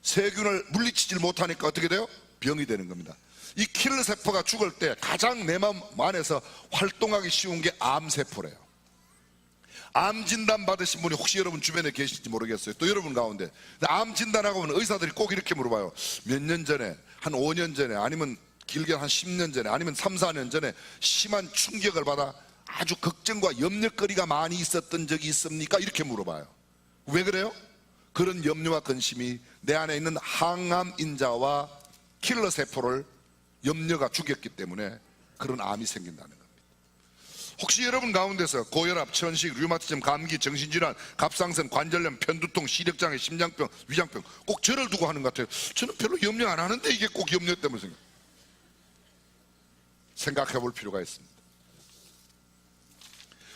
세균을 물리치질 못하니까 어떻게 돼요? 병이 되는 겁니다. 이 킬러 세포가 죽을 때 가장 내 마음 안에서 활동하기 쉬운 게 암세포래요. 암 진단 받으신 분이 혹시 여러분 주변에 계실지 모르겠어요. 또 여러분 가운데 암 진단하고 보면 의사들이 꼭 이렇게 물어봐요. 몇 년 전에, 한 5년 전에, 아니면 길게 한 10년 전에, 아니면 3, 4년 전에 심한 충격을 받아 아주 걱정과 염려거리가 많이 있었던 적이 있습니까? 이렇게 물어봐요. 왜 그래요? 그런 염려와 근심이 내 안에 있는 항암 인자와 킬러 세포를 염려가 죽였기 때문에 그런 암이 생긴다는 겁니다. 혹시 여러분 가운데서 고혈압, 천식, 류마티즘, 감기, 정신질환, 갑상선, 관절염, 편두통, 시력장애, 심장병, 위장병, 꼭 저를 두고 하는 것 같아요. 저는 별로 염려 안 하는데 이게 꼭 염려 때문에 생각해 볼 필요가 있습니다.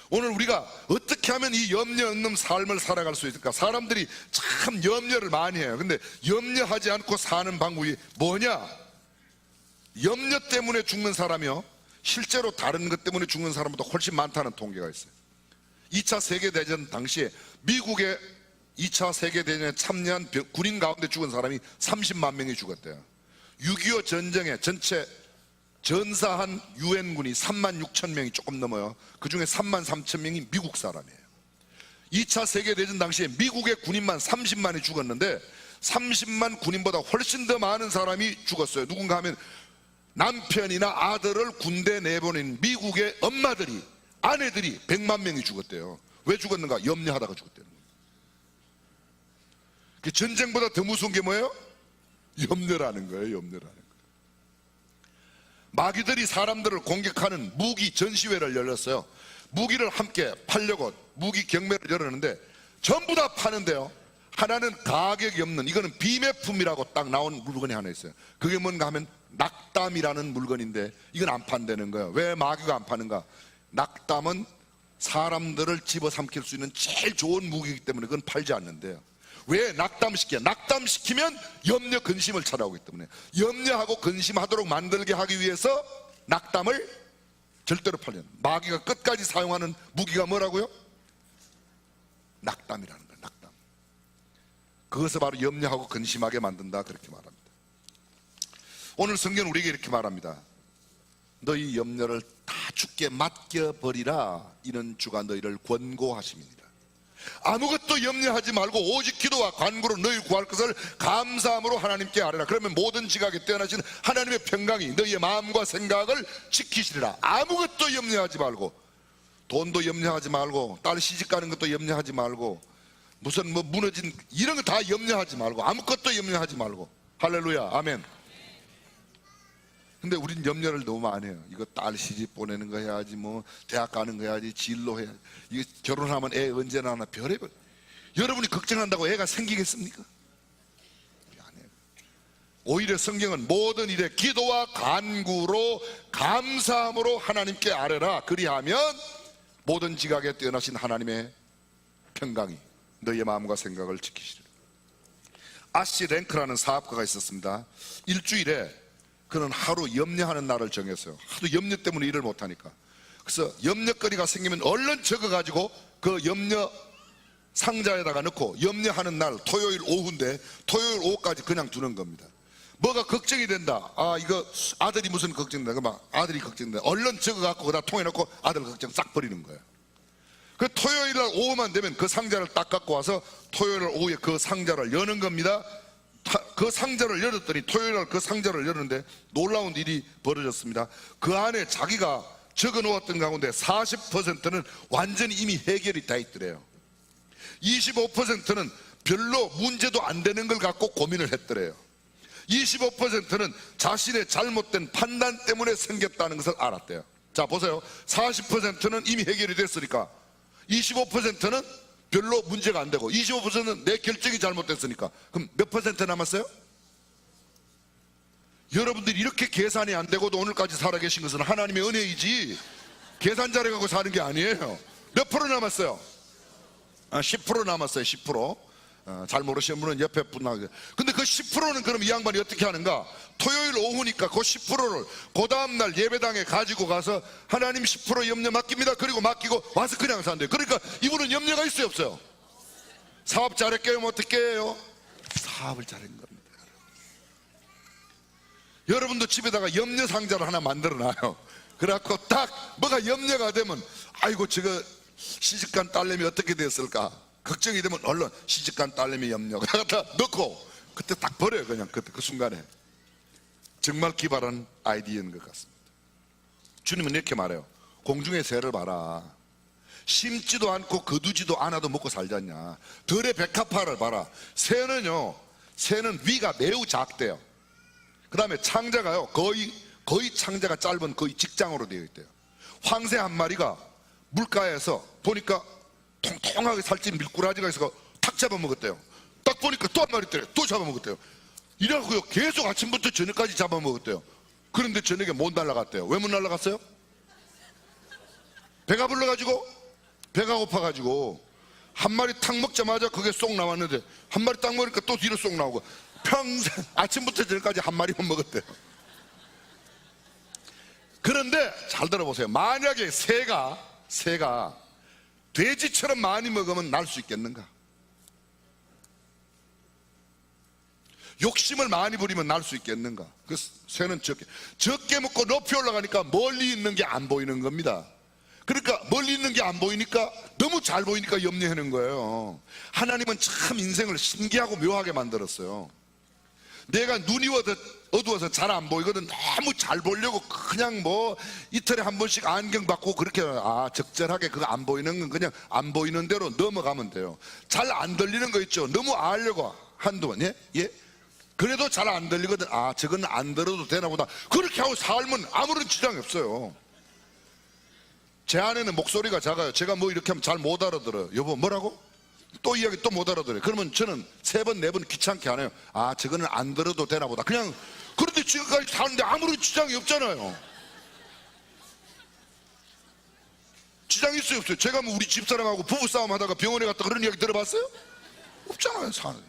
오늘 우리가 어떻게 하면 이 염려 없는 삶을 살아갈 수 있을까? 사람들이 참 염려를 많이 해요. 근데 염려하지 않고 사는 방법이 뭐냐? 염려 때문에 죽는 사람이요, 실제로 다른 것 때문에 죽는 사람보다 훨씬 많다는 통계가 있어요. 2차 세계대전 당시에 미국의 2차 세계대전에 참여한 군인 가운데 죽은 사람이 30만 명이 죽었대요. 6.25 전쟁에 전체 전사한 유엔군이 3만 6천 명이 조금 넘어요. 그 중에 3만 3천 명이 미국 사람이에요. 2차 세계대전 당시에 미국의 군인만 30만이 죽었는데 30만 군인보다 훨씬 더 많은 사람이 죽었어요. 누군가 하면 남편이나 아들을 군대 내보낸 미국의 엄마들이, 아내들이 100만 명이 죽었대요. 왜 죽었는가? 염려하다가 죽었대요. 그 전쟁보다 더 무서운 게 뭐예요? 염려라는 거예요. 염려라는 거예요. 마귀들이 사람들을 공격하는 무기 전시회를 열렸어요. 무기를 함께 팔려고 무기 경매를 열었는데 전부 다 파는데요, 하나는 가격이 없는, 이거는 비매품이라고 딱 나온 물건이 하나 있어요. 그게 뭔가 하면 낙담이라는 물건인데 이건 안 판다는 거예요. 왜 마귀가 안 파는가? 낙담은 사람들을 집어삼킬 수 있는 제일 좋은 무기이기 때문에 그건 팔지 않는데요. 왜 낙담시켜? 낙담시키면 염려, 근심을 찾아오기 때문에 염려하고 근심하도록 만들게 하기 위해서 낙담을 절대로 팔려. 마귀가 끝까지 사용하는 무기가 뭐라고요? 낙담이라는 거예요. 낙담. 그것을 바로 염려하고 근심하게 만든다, 그렇게 말합니다. 오늘 성경은 우리에게 이렇게 말합니다. 너희 염려를 다 주께 맡겨버리라. 이는 주가 너희를 권고하심이니라. 아무것도 염려하지 말고 오직 기도와 간구로 너희 구할 것을 감사함으로 하나님께 아뢰라. 그러면 모든 지각에 뛰어나신 하나님의 평강이 너희의 마음과 생각을 지키시리라. 아무것도 염려하지 말고, 돈도 염려하지 말고, 딸 시집 가는 것도 염려하지 말고, 무슨 뭐 무너진 이런 거 다 염려하지 말고, 아무것도 염려하지 말고. 할렐루야, 아멘. 근데 우린 염려를 너무 많이 해요. 이거 딸 시집 보내는 거 해야지, 뭐 대학 가는 거 해야지, 진로 해야지, 이거 결혼하면 애 언제 나나, 별의별. 여러분이 걱정한다고 애가 생기겠습니까? 안 해요. 오히려 성경은 모든 일에 기도와 간구로 감사함으로 하나님께 아뢰라. 그리하면 모든 지각에 뛰어나신 하나님의 평강이 너희의 마음과 생각을 지키시리라. 아시 랭크라는 사업가가 있었습니다. 일주일에 그는 하루 염려하는 날을 정했어요. 하도 염려 때문에 일을 못하니까. 그래서 염려거리가 생기면 얼른 적어가지고 그 염려 상자에다가 넣고, 염려하는 날 토요일 오후인데 토요일 오후까지 그냥 두는 겁니다. 뭐가 걱정이 된다, 이거 아들이 무슨 걱정된다, 막 아들이 걱정된다, 얼른 적어갖고 거기다 통에 넣고 아들 걱정 싹 버리는 거예요. 그 토요일 날 오후만 되면 그 상자를 딱 갖고 와서 토요일 날 오후에 그 상자를 여는 겁니다. 그 상자를 열었더니 토요일 날 그 상자를 열었는데 놀라운 일이 벌어졌습니다. 그 안에 자기가 적어 놓았던 가운데 40%는 완전히 이미 해결이 다 있더래요. 25%는 별로 문제도 안 되는 걸 갖고 고민을 했더래요. 25%는 자신의 잘못된 판단 때문에 생겼다는 것을 알았대요. 자, 보세요. 40%는 이미 해결이 됐으니까 25%는 별로 문제가 안 되고 25%는 내 결정이 잘못됐으니까 그럼 몇 퍼센트 남았어요? 여러분들이 이렇게 계산이 안 되고도 오늘까지 살아계신 것은 하나님의 은혜이지 계산 잘해갖고 사는 게 아니에요. 몇 프로 남았어요? 10% 남았어요. 10%. 잘 모르시는 분은 옆에 분하고. 근데 그 10%는 그럼 이 양반이 어떻게 하는가? 토요일 오후니까 그 10%를 그 다음날 예배당에 가지고 가서 하나님 10% 염려 맡깁니다. 그리고 맡기고 와서 그냥 산대요. 그러니까 이분은 염려가 있어요, 없어요? 사업 잘했게요? 어떻게 해요? 사업을 잘한 겁니다. 여러분도 집에다가 염려 상자를 하나 만들어놔요. 그래갖고 딱 뭐가 염려가 되면 아이고 저거 시집간 딸내미 어떻게 됐을까 걱정이 되면 얼른 시집간 딸내미 염려 갖다 넣고 그때 딱 버려요. 그냥 그때 그 순간에. 정말 기발한 아이디어인 것 같습니다. 주님은 이렇게 말해요. 공중의 새를 봐라. 심지도 않고 거두지도 않아도 먹고 살잖냐. 들의 백합화를 봐라. 새는 위가 매우 작대요. 그 다음에 창자가요 거의 창자가 짧은 거의 직장으로 되어 있대요. 황새 한 마리가 물가에서 보니까 통통하게 살찐 밀꾸라지가 있어서 탁 잡아먹었대요. 딱 보니까 또 한 마리 때려 또 잡아먹었대요. 이래갖고요 계속 아침부터 저녁까지 잡아먹었대요. 그런데 저녁에 못 날아갔대요. 왜 못 날아갔어요? 배가 불러가지고, 배가 고파가지고. 한 마리 탁 먹자마자 그게 쏙 나왔는데 한 마리 딱 먹으니까 또 뒤로 쏙 나오고 평생 아침부터 저녁까지 한 마리만 먹었대요. 그런데 잘 들어보세요. 만약에 새가 돼지처럼 많이 먹으면 날 수 있겠는가? 욕심을 많이 부리면 날 수 있겠는가? 그 새는 적게 먹고 높이 올라가니까 멀리 있는 게 안 보이는 겁니다. 그러니까 멀리 있는 게 안 보이니까 너무 잘 보이니까 염려하는 거예요. 하나님은 참 인생을 신기하고 묘하게 만들었어요. 내가 눈이 어두워서 잘 안 보이거든. 너무 잘 보려고 그냥 뭐 이틀에 한 번씩 안경 받고 그렇게 적절하게 그거 안 보이는 건 그냥 안 보이는 대로 넘어가면 돼요. 잘 안 들리는 거 있죠. 너무 알려고 한두 번. 예? 그래도 잘 안 들리거든. 저건 안 들어도 되나 보다. 그렇게 하고 살면 아무런 지장이 없어요. 제 아내는 목소리가 작아요. 제가 뭐 이렇게 하면 잘 못 알아들어요. 여보 뭐라고? 또 이야기 또 못 알아들어요. 그러면 저는 3번 4번 귀찮게 안 해요. 저거는 안 들어도 되나 보다. 그냥 그런데 지금까지 사는데 아무런 지장이 없잖아요. 지장이 있어요 없어요? 제가 뭐 우리 집사람하고 부부싸움 하다가 병원에 갔다 그런 이야기 들어봤어요? 없잖아요. 사는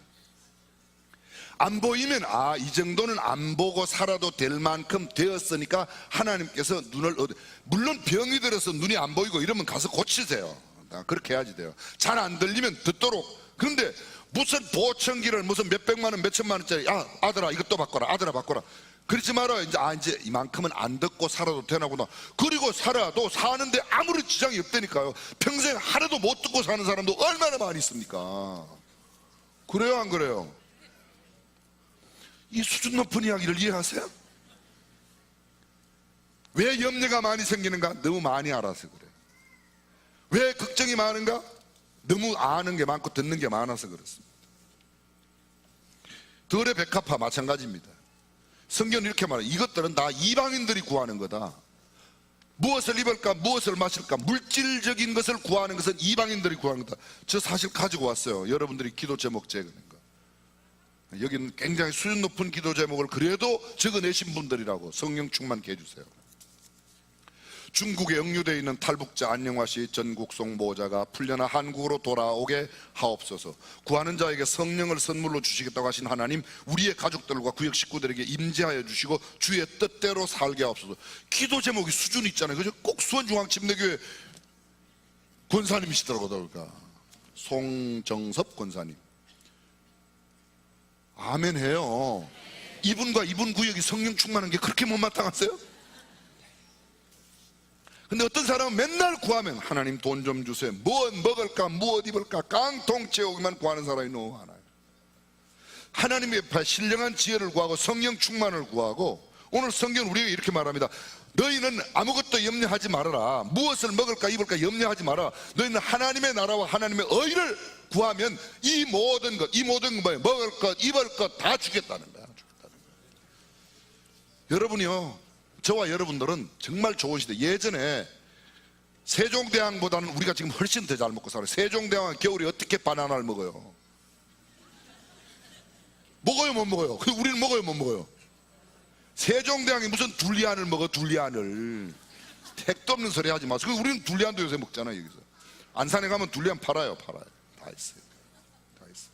안 보이면 이 정도는 안 보고 살아도 될 만큼 되었으니까 하나님께서 눈을 물론 병이 들어서 눈이 안 보이고 이러면 가서 고치세요. 그렇게 해야지 돼요. 잘 안 들리면 듣도록. 그런데 무슨 보청기를 무슨 몇백만 원 몇천만 원짜리 아들아 이것 또 바꿔라 아들아 바꿔라 그러지 마라. 이제 이만큼은 안 듣고 살아도 되나구나. 그리고 살아도 사는데 아무런 지장이 없다니까요. 평생 하나도 못 듣고 사는 사람도 얼마나 많이 있습니까? 그래요 안 그래요? 이 수준 높은 이야기를 이해하세요? 왜 염려가 많이 생기는가? 너무 많이 알아서 그래요. 왜 걱정이 많은가? 너무 아는 게 많고 듣는 게 많아서 그렇습니다. 들의 백합화 마찬가지입니다. 성경은 이렇게 말해요. 이것들은 다 이방인들이 구하는 거다. 무엇을 입을까 무엇을 마실까 물질적인 것을 구하는 것은 이방인들이 구하는 거다. 저 사실 가지고 왔어요. 여러분들이 기도 제목 적는 거. 여기는 굉장히 수준 높은 기도 제목을 그래도 적어내신 분들이라고 성령 충만케 해주세요. 중국에 억류되어 있는 탈북자 안영화씨 전국송 모자가 풀려나 한국으로 돌아오게 하옵소서. 구하는 자에게 성령을 선물로 주시겠다고 하신 하나님, 우리의 가족들과 구역 식구들에게 임재하여 주시고 주의 뜻대로 살게 하옵소서. 기도 제목이 수준이 있잖아요. 그죠? 꼭 수원중앙침례교회 권사님이시더라고요. 그러니까 송정섭 권사님. 아멘 해요. 이분과 이분 구역이 성령 충만한 게 그렇게 못마땅하세요? 근데 어떤 사람은 맨날 구하면 하나님 돈 좀 주세요. 무엇 먹을까 무엇 입을까 깡통 채우기만 구하는 사람이 너무 많아요. 하나님의 신령한 지혜를 구하고 성령 충만을 구하고, 오늘 성경은 우리에게 이렇게 말합니다. 너희는 아무것도 염려하지 말아라. 무엇을 먹을까 입을까 염려하지 마라. 너희는 하나님의 나라와 하나님의 의를 구하면 이 모든 것 뭐예요? 먹을 것 입을 것 다 주겠다는 거야. 여러분이요, 저와 여러분들은 정말 좋은 시대. 예전에 세종대왕보다는 우리가 지금 훨씬 더 잘 먹고 살아요. 세종대왕은 겨울에 어떻게 바나나를 먹어요? 먹어요 못 먹어요? 우리는 먹어요 못 먹어요? 세종대왕이 무슨 둘리안을 먹어? 둘리안을. 택도 없는 소리 하지 마세요. 우리는 둘리안도 요새 먹잖아요. 여기서 안산에 가면 둘리안 팔아요. 다 있어요. 다 있어요.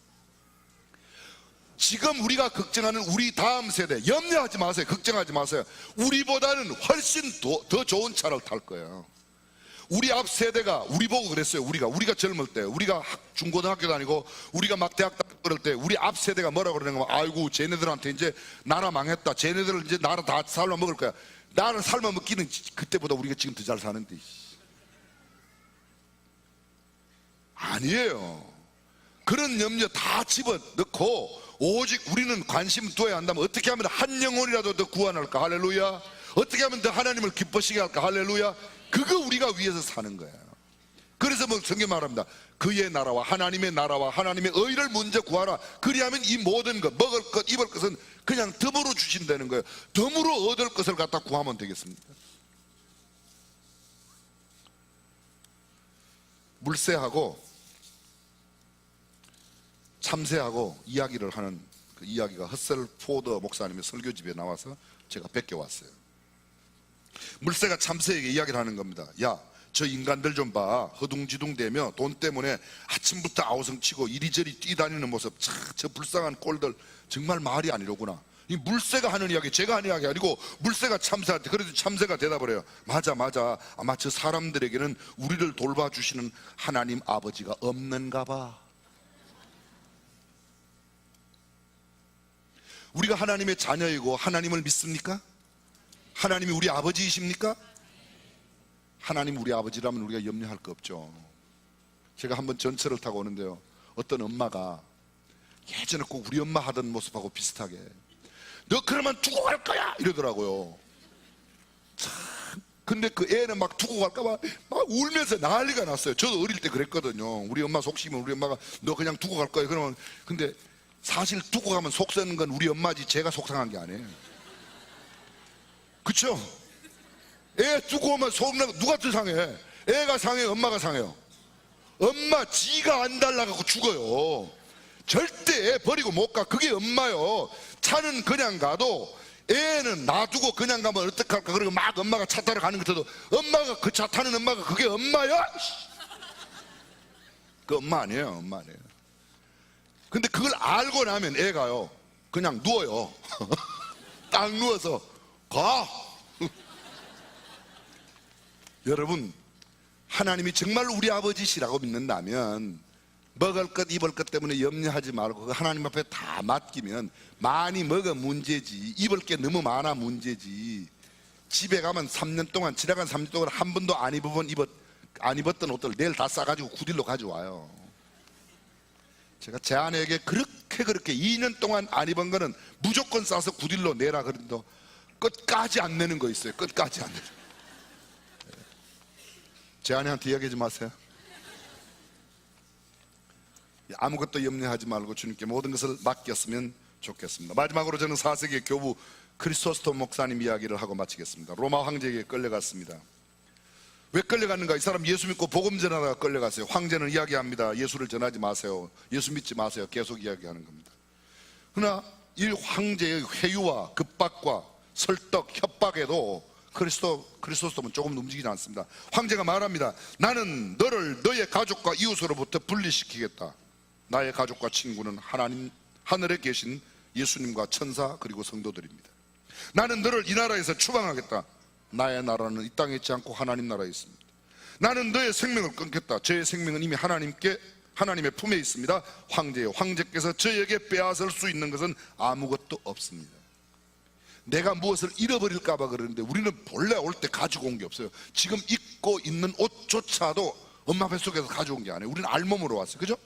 지금 우리가 걱정하는 우리 다음 세대, 염려하지 마세요. 걱정하지 마세요. 우리보다는 훨씬 더 좋은 차를 탈 거예요. 우리 앞 세대가 우리 보고 그랬어요. 우리가 젊을 때, 우리가 중고등학교 다니고 우리가 막 대학 다닐 때 우리 앞 세대가 뭐라고 그러는가? 아이고 쟤네들한테 이제 나라 망했다. 쟤네들 이제 나라 다 삶아 먹을 거야. 나를 삶아 먹기는 그때보다 우리가 지금 더 잘 사는데. 아니에요. 그런 염려 다 집어넣고 오직 우리는 관심 두어야 한다면 어떻게 하면 한 영혼이라도 더 구원할까? 할렐루야. 어떻게 하면 더 하나님을 기뻐시게 할까? 할렐루야. 그거 우리가 위해서 사는 거예요. 그래서 뭐 성경 말합니다. 그의 나라와 하나님의 의를 먼저 구하라. 그리하면 이 모든 것, 먹을 것 입을 것은 그냥 덤으로 주신다는 거예요. 덤으로 얻을 것을 갖다 구하면 되겠습니다. 물새하고 참새하고 이야기를 하는 그 이야기가 허셀포드 목사님의 설교집에 나와서 제가 뺏겨왔어요. 물새가 참새에게 이야기를 하는 겁니다. 야, 저 인간들 좀 봐. 허둥지둥대며 돈 때문에 아침부터 아우성치고 이리저리 뛰다니는 모습, 저 불쌍한 꼴들 정말 말이 아니로구나. 이 물새가 하는 이야기, 제가 하는 이야기 아니고 물새가 참새한테. 그래도 참새가 대답을 해요. 맞아. 아마 저 사람들에게는 우리를 돌봐주시는 하나님 아버지가 없는가 봐. 우리가 하나님의 자녀이고 하나님을 믿습니까? 하나님이 우리 아버지이십니까? 하나님 우리 아버지라면 우리가 염려할 거 없죠. 제가 한번 전철을 타고 오는데요, 어떤 엄마가 예전에 꼭 우리 엄마 하던 모습하고 비슷하게 너 그러면 두고 갈 거야 이러더라고요. 참, 근데 그 애는 막 두고 갈까 봐 막 울면서 난리가 났어요. 저도 어릴 때 그랬거든요. 우리 엄마 속시면 우리 엄마가 너 그냥 두고 갈 거야 그러면, 근데 사실 두고 가면 속 썩는 건 우리 엄마지 제가 속상한 게 아니에요. 그쵸? 애 두고 오면 속는 거 누가 더 상해? 애가 상해요, 엄마가 상해요? 엄마 지가 안 달라갖고 죽어요. 절대 애 버리고 못 가. 그게 엄마요. 차는 그냥 가도 애는 놔두고 그냥 가면 어떡할까. 그리고 막 엄마가 차 타러 가는 것도 엄마가, 그 차 타는 엄마가 그게 엄마야? 그 엄마 아니에요. 엄마 아니에요. 근데 그걸 알고 나면 애가요 그냥 누워요. 딱 누워서 가. 여러분, 하나님이 정말 우리 아버지시라고 믿는다면 먹을 것 입을 것 때문에 염려하지 말고 하나님 앞에 다 맡기면, 많이 먹어 문제지 입을 게 너무 많아 문제지. 집에 가면 3년 동안, 지나간 3년 동안 한 번도 안 입었던 옷들 내일 다 싸가지고 구딜로 가져와요. 제가 제 아내에게 그렇게 2년 동안 안 입은 거는 무조건 싸서 구딜로 내라 그랬는데 끝까지 안 내는 거 있어요. 끝까지 안 내는. 제 아내한테 이야기하지 마세요. 아무것도 염려하지 말고 주님께 모든 것을 맡겼으면 좋겠습니다. 마지막으로 저는 4세기 교부 크리소스톰 목사님 이야기를 하고 마치겠습니다. 로마 황제에게 끌려갔습니다. 왜 끌려갔는가? 이 사람 예수 믿고 복음 전하다가 끌려갔어요. 황제는 이야기합니다. 예수를 전하지 마세요. 예수 믿지 마세요. 계속 이야기하는 겁니다. 그러나 이 황제의 회유와 급박과 설득, 협박에도 크리스토스톰은 조금 움직이지 않습니다. 황제가 말합니다. 나는 너를 너의 가족과 이웃으로부터 분리시키겠다. 나의 가족과 친구는 하나님, 하늘에 계신 예수님과 천사 그리고 성도들입니다. 나는 너를 이 나라에서 추방하겠다. 나의 나라는 이 땅에 있지 않고 하나님 나라에 있습니다. 나는 너의 생명을 끊겠다. 저의 생명은 이미 하나님의 품에 있습니다. 황제께서 저에게 빼앗을 수 있는 것은 아무것도 없습니다. 내가 무엇을 잃어버릴까 봐 그러는데 우리는 본래 올 때 가지고 온 게 없어요. 지금 입고 있는 옷조차도 엄마 뱃속에서 가져온 게 아니에요. 우리는 알몸으로 왔어요. 그죠?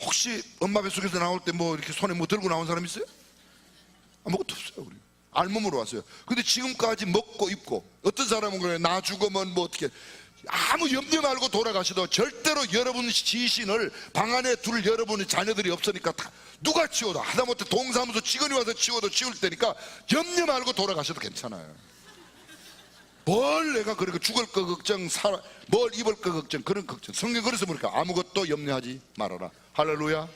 혹시 엄마 뱃속에서 나올 때 뭐 이렇게 손에 뭐 들고 나온 사람 있어요? 아무것도 없어요. 우리 알몸으로 왔어요. 근데 지금까지 먹고 입고, 어떤 사람은 그래요. 나 죽으면 뭐 어떻게, 아무 염려 말고 돌아가셔도 절대로 여러분 시신을 방 안에 둘 여러분의 자녀들이 없으니까 다 누가 치워도, 하다못해 동사무소 직원이 와서 치워도 치울 테니까 염려 말고 돌아가셔도 괜찮아요. 뭘 내가 그렇게 죽을 거 걱정, 뭘 입을 거 걱정, 그런 걱정. 성경 그래서 보니까 아무것도 염려하지 말아라. 할렐루야.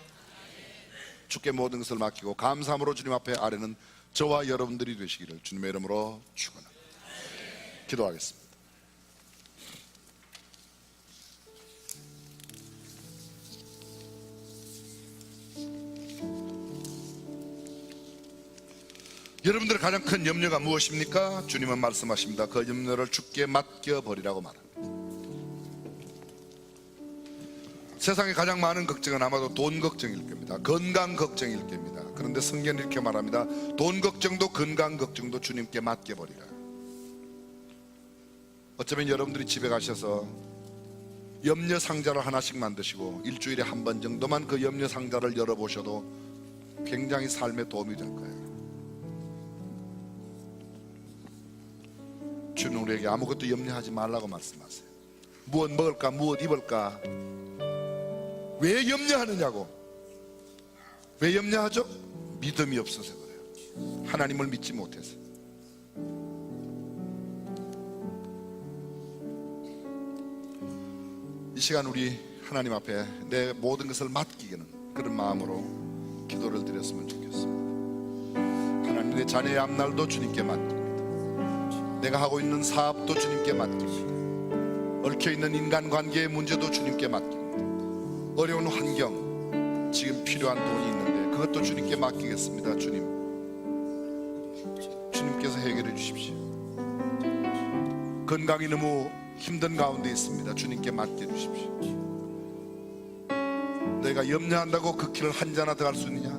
주께 모든 것을 맡기고 감사함으로 주님 앞에 아뢰는 저와 여러분들이 되시기를 주님의 이름으로 축원합니다. 기도하겠습니다. 여러분들의 가장 큰 염려가 무엇입니까? 주님은 말씀하십니다. 그 염려를 주께 맡겨버리라고 말합니다. 세상에 가장 많은 걱정은 아마도 돈 걱정일 겁니다. 건강 걱정일 겁니다. 그런데 성경은 이렇게 말합니다. 돈 걱정도 건강 걱정도 주님께 맡겨버리라. 어쩌면 여러분들이 집에 가셔서 염려 상자를 하나씩 만드시고 일주일에 한 번 정도만 그 염려 상자를 열어보셔도 굉장히 삶에 도움이 될 거예요. 주는 우리에게 아무것도 염려하지 말라고 말씀하세요. 무엇 먹을까, 무엇 입을까. 왜 염려하느냐고. 왜 염려하죠? 믿음이 없어서 그래요. 하나님을 믿지 못해서. 이 시간 우리 하나님 앞에 내 모든 것을 맡기는 그런 마음으로 기도를 드렸으면 좋겠습니다. 하나님, 내 자녀의 앞날도 주님께 맡깁니다. 내가 하고 있는 사업도 주님께 맡깁니다. 얽혀있는 인간관계의 문제도 주님께 맡깁니다. 어려운 환경, 지금 필요한 돈이 있는데 그것도 주님께 맡기겠습니다. 주님, 주십시오. 건강이 너무 힘든 가운데 있습니다. 주님께 맡겨주십시오. 내가 염려한다고 그 길을 한 자나 더 할 수 있느냐?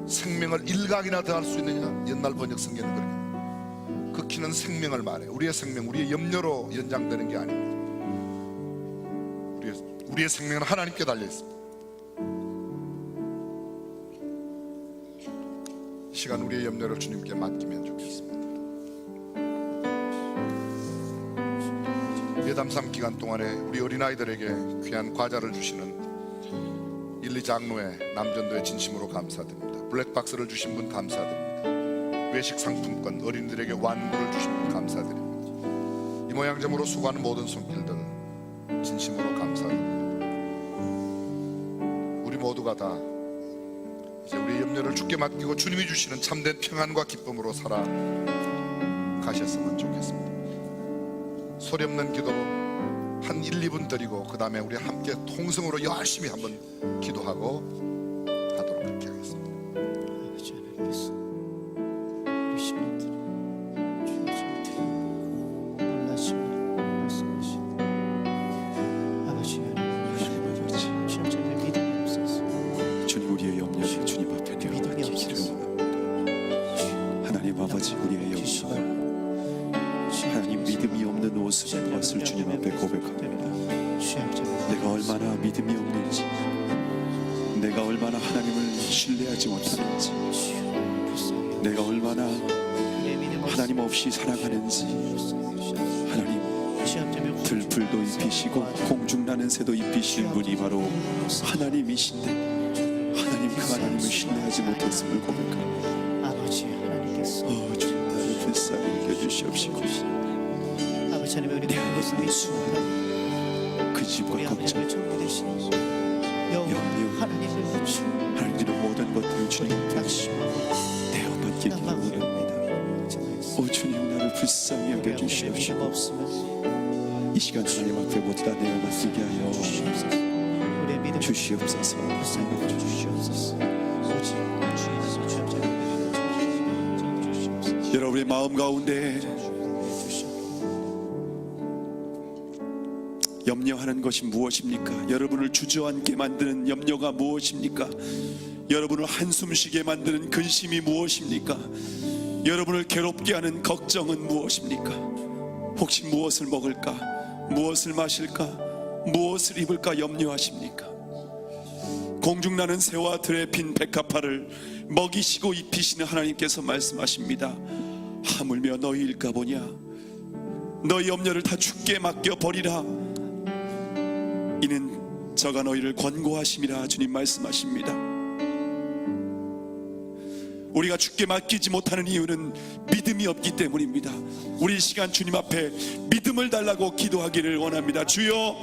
생명을 일각이나 더 할 수 있느냐? 옛날 번역 성경은 그렇게 그 키는 생명을 말해. 우리의 생명, 우리의 염려로 연장되는 게 아닙니다. 우리의 생명은 하나님께 달려 있습니다. 이 시간 우리의 염려를 주님께 맡기면 좋겠습니다. 예담삼 기간 동안에 우리 어린아이들에게 귀한 과자를 주시는 1, 2 장로회, 남전도에 진심으로 감사드립니다. 블랙박스를 주신 분 감사드립니다. 외식 상품권, 어린이들에게 완구를 주신 분 감사드립니다. 이 모양점으로 수고하는 모든 손길들 진심으로 감사드립니다. 우리 모두가 다 이제 우리의 염려를 주께 맡기고 주님이 주시는 참된 평안과 기쁨으로 살아가셨으면 좋겠습니다. 소리 없는 기도로 한 1, 2분 드리고 그 다음에 우리 함께 통성으로 열심히 한번 기도하고 하도록 그렇게 하겠습니다. 아버지 하나님께서 우리 시민들 놀라심을 말씀하시고 아버지 하나님 시험자들 믿음이 없어서 주님 우리의 염려를 주님 앞에 내어놓기를 원합니다. 하나님 아버지 우리의 염려 하나님 믿음이 없는 옷을 벗을 주님 앞에 고백합니다. 내가 얼마나 믿음이 없는지, 내가 얼마나 하나님을 신뢰하지 못하는지, 내가 얼마나 하나님 없이 살아가는지. 하나님 들풀도 입히시고 공중나는 새도 입히신 분이 바로 하나님이신데 하나님 그 하나님을 신뢰하지 못했음을 고백합니다. 아버지 하나님께서 주님 나를 불쌍히 여겨주시옵시고 아버지 하나님 우리 그것을 믿습니다. 그 집과 우리 걱정, 아버지를 정리되시는 여호와 염려, 하나님을 주 하나님의 모든 것들을 주님 앞에 내어 맡기기를 원합니다. 오 주님 나를 불쌍히 여겨주시옵시고 믿음 없으면 이 시간 하나님 앞에 모두 다 내어 맡기게 하여 우리의 믿음 주시옵소서. 불쌍히 주시옵소서. 오직 주께서 주옵자를 주시옵소서. 여러분의 마음 가운데 염려하는 것이 무엇입니까? 여러분을 주저앉게 만드는 염려가 무엇입니까? 여러분을 한숨 쉬게 만드는 근심이 무엇입니까? 여러분을 괴롭게 하는 걱정은 무엇입니까? 혹시 무엇을 먹을까? 무엇을 마실까? 무엇을 입을까 염려하십니까? 공중나는 새와 들에 핀 백합화를 먹이시고 입히시는 하나님께서 말씀하십니다. 하물며 너희일까 보냐? 너희 염려를 다 주께 맡겨 버리라. 이는 저가 너희를 권고하심이라 주님 말씀하십니다. 우리가 주께 맡기지 못하는 이유는 믿음이 없기 때문입니다. 우리 이 시간 주님 앞에 믿음을 달라고 기도하기를 원합니다. 주여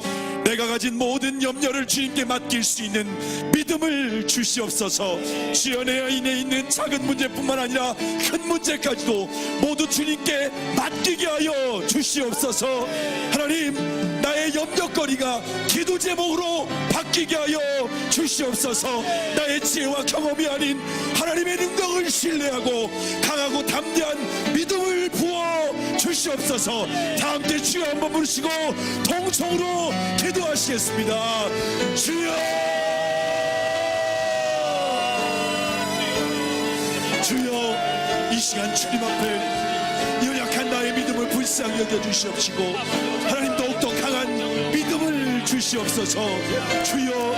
내가 가진 모든 염려를 주님께 맡길 수 있는 믿음을 주시옵소서. 주여 내 안에 있는 작은 문제뿐만 아니라 큰 문제까지도 모두 주님께 맡기게 하여 주시옵소서. 하나님 나의 염려거리가 기도 제목으로 바뀌게 하여 주시옵소서. 나의 지혜와 경험이 아닌 하나님의 능력을 신뢰하고 강하고 담대한 믿음을 부어 주시옵소서. 다 함께 주여 한번 부르시고 통성으로 기도하시겠습니다. 주여 주여 이 시간 주님 앞에 연약한 나의 믿음을 불쌍히 여겨주시옵시고 하나님 더욱더 강한 믿음을 주시옵소서. 주여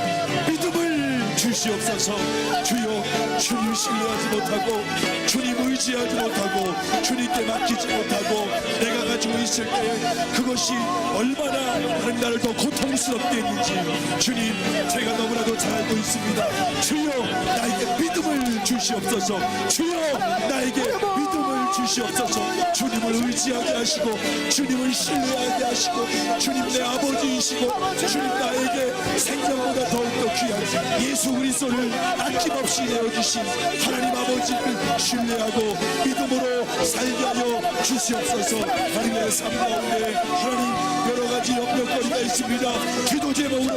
믿음을 주시옵소서. 주여 주님 신뢰하지 못하고 주님 의지하지 못하고 주님께 맡기지 못하고 내가 가지고 있을 때 그것이 얼마나 하나님 나를 더 고통스럽게 했는지 주님 제가 너무나도 잘 알고 있습니다. 주여 나에게 믿음을 주시옵소서. 주여 나에게 믿음을 주시옵소서. 주님을 의지하게 하시고 주님을 신뢰하게 하시고 주님 내 아버지이시고 주님 나에게 생명보다 더욱더 귀한 예수 그리스도를 아낌없이 내어주신 하나님 아버지를 신뢰하고 믿음으로 살게 하여 주시옵소서. 하나님의 삶 가운데 하나님 여러 가지 염려거리가 있습니다. 기도 제목으로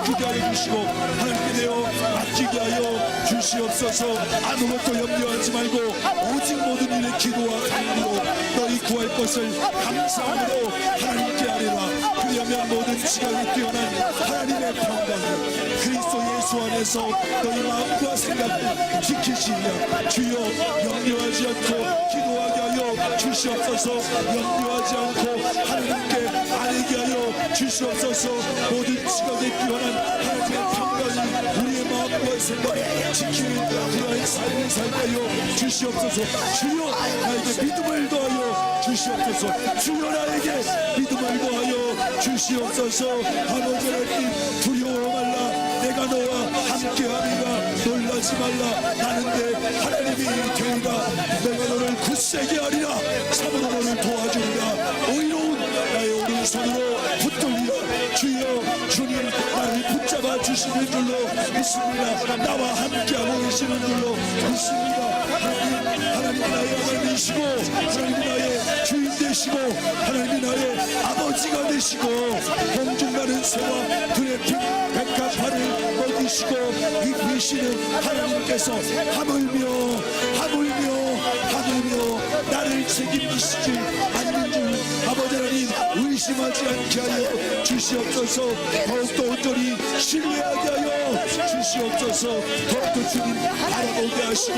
기게 하여 주시고 하나님께 내어 맡기게 하여 주시옵소서. 아무것도 염려하지 말고 오직 모든 일에 기도와 간구로 너희 구할 것을 감사함으로 하나님께 아뢰라. 그리하면 모든 지각이 뛰어난 하나님의 평강이 그리스도 예수 안에서 너희 마음과 생각을 지키시리라. 주여 염려하지 않고 기도하게 하여 주시옵소서. 염려하지 않고 하나님께 아뢰게 하여 주시옵소서. 모든 지각에 뛰어난 하나님의 평강이 우리의 마음과 생각을 지키는 그러한 삶을 살게 하여 주시옵소서. 주여 나에게 믿음을 더하여 주시옵소서. 주여 나에게 믿음을 더하여 주시옵소서. 아버지 하나님 두려워 말라. 내가 너와 함께함이라. 놀라지 말라. 나는 내 하나님이 되리라. 내가 너를 굳세게 하리라. 참으로 너를 도와주리라. 의로운 나의 오른손으로 붙들리라. 주여 주님 나를 붙잡아 주시는 줄로 믿습니다. 나와 함께하고 계시는 줄로 믿습니다. 하나님 나의 하나님이시고 하나님 나의 주인 되시고 하나님이 나의 아버지가 되시고 공중가는 새와 들의 핀 백합화를 먹이시고 입히시는 하나님께서 하물며 나를 책임지시지 않는 줄 아버지 하나님 의심하지 않게 하여 주시옵소서. 더욱더 온전히 신뢰하게 하여 주시옵소서. 더욱더 주님 바라보게 하시고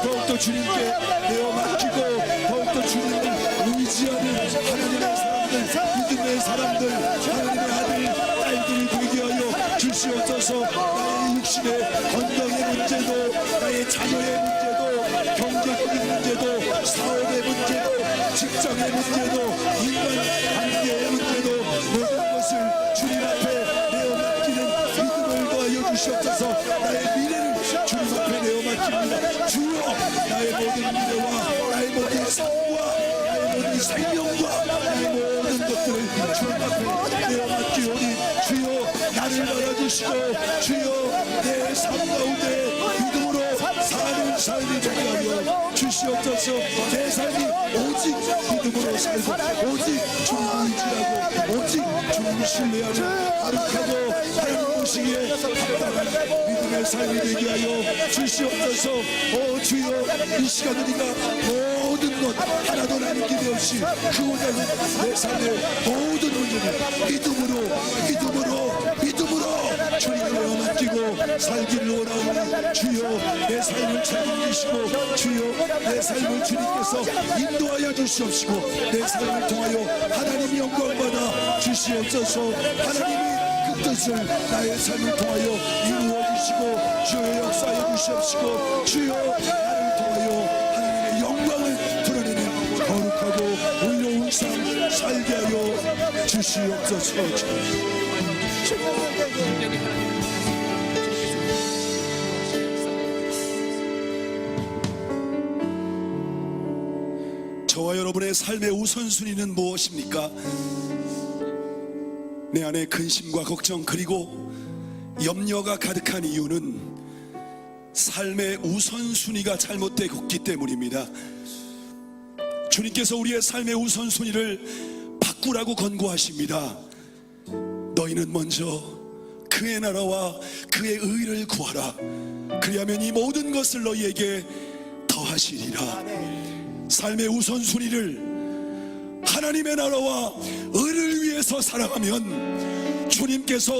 더욱더 주님께 내어 맡기고 더욱더 주님을 의지하는 하나님의 사람들 믿음의 사람들 하나님의 아들 딸들이 되게 하여 주시옵소서. 나의 육신의 건강의 문제도 나의 자녀의 문제도 경제적인 문제도 사업의 문제도 직장의 문제도 인간 관계의 문제도 모든 것을 주님 앞에 내어 맡기는 믿음을 더하여 주시옵소서. 나의 미래를 주님 앞에 내어 맡깁니다. 주여 나의 모든 미래와 나의 모든 삶과 나의 모든 생명과 나의 모든 것들을 주님 앞에 내어 맡기오니 주여 나를 알아주시고 주여 내 삶 가운데 믿음으로 사는 삶이 되게 하여 주시옵소서. 내 삶이 오직 믿음으로 살고 오직 주님을 의지하고 오직 주님을 신뢰하는 거룩하고 하나님 보시기에 합당한 믿음의 삶이 되게 하여 주시옵소서. 오 주여 이 시간 우리가 모든 것 하나도 남김이 없이 그보다는 내 삶의 모든 문제를 믿음으로 주님을 내어 맡기고 살기를 원하오니 주여 내 삶을 책임지시고 주여 내 삶을 주님께서 인도하여 주시옵시고 내 삶을 통하여 하나님 영광받아 주시옵소서. 하나님이 그 뜻을 나의 삶을 통하여 이루어 주시고 주여 역사해 주시옵시고 주여 나를 통하여 하나님의 영광을 드러내는 거룩하고 의로운 삶 살게 하여 주시옵소서. 저와 여러분의 삶의 우선순위는 무엇입니까? 내 안에 근심과 걱정 그리고 염려가 가득한 이유는 삶의 우선순위가 잘못되었기 때문입니다. 주님께서 우리의 삶의 우선순위를 바꾸라고 권고하십니다. 너희는 먼저 그의 나라와 그의 의를 구하라. 그리하면 이 모든 것을 너희에게 더하시리라. 삶의 우선순위를 하나님의 나라와 의를 위해서 살아가면 주님께서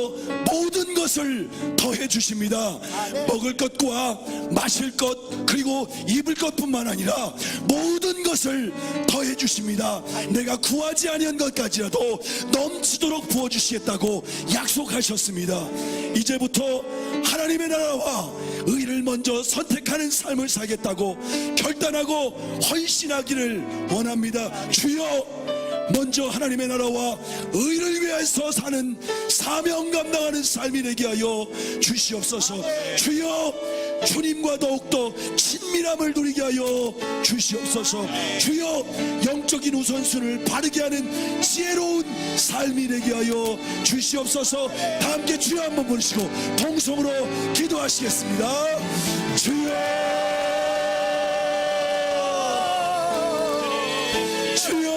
모든 것을 더해 주십니다. 먹을 것과 마실 것 그리고 입을 것뿐만 아니라 모든 것을 더해 주십니다. 내가 구하지 아니한 것까지라도 넘치도록 부어 주시겠다고 약속하셨습니다. 이제부터 하나님의 나라와 의를 먼저 선택하는 삶을 살겠다고 결단하고 헌신하기를 원합니다. 주여 먼저 하나님의 나라와 의를 위해서 사는 사명 감당하는 삶이 되게 하여 주시옵소서. 주여 주님과 더욱더 친밀함을 누리게 하여 주시옵소서. 주여 영적인 우선순위를 바르게 하는 지혜로운 삶이 되게 하여 주시옵소서. 다 함께 주여 한번 부르시고 통성으로 기도하시겠습니다. 주여 주여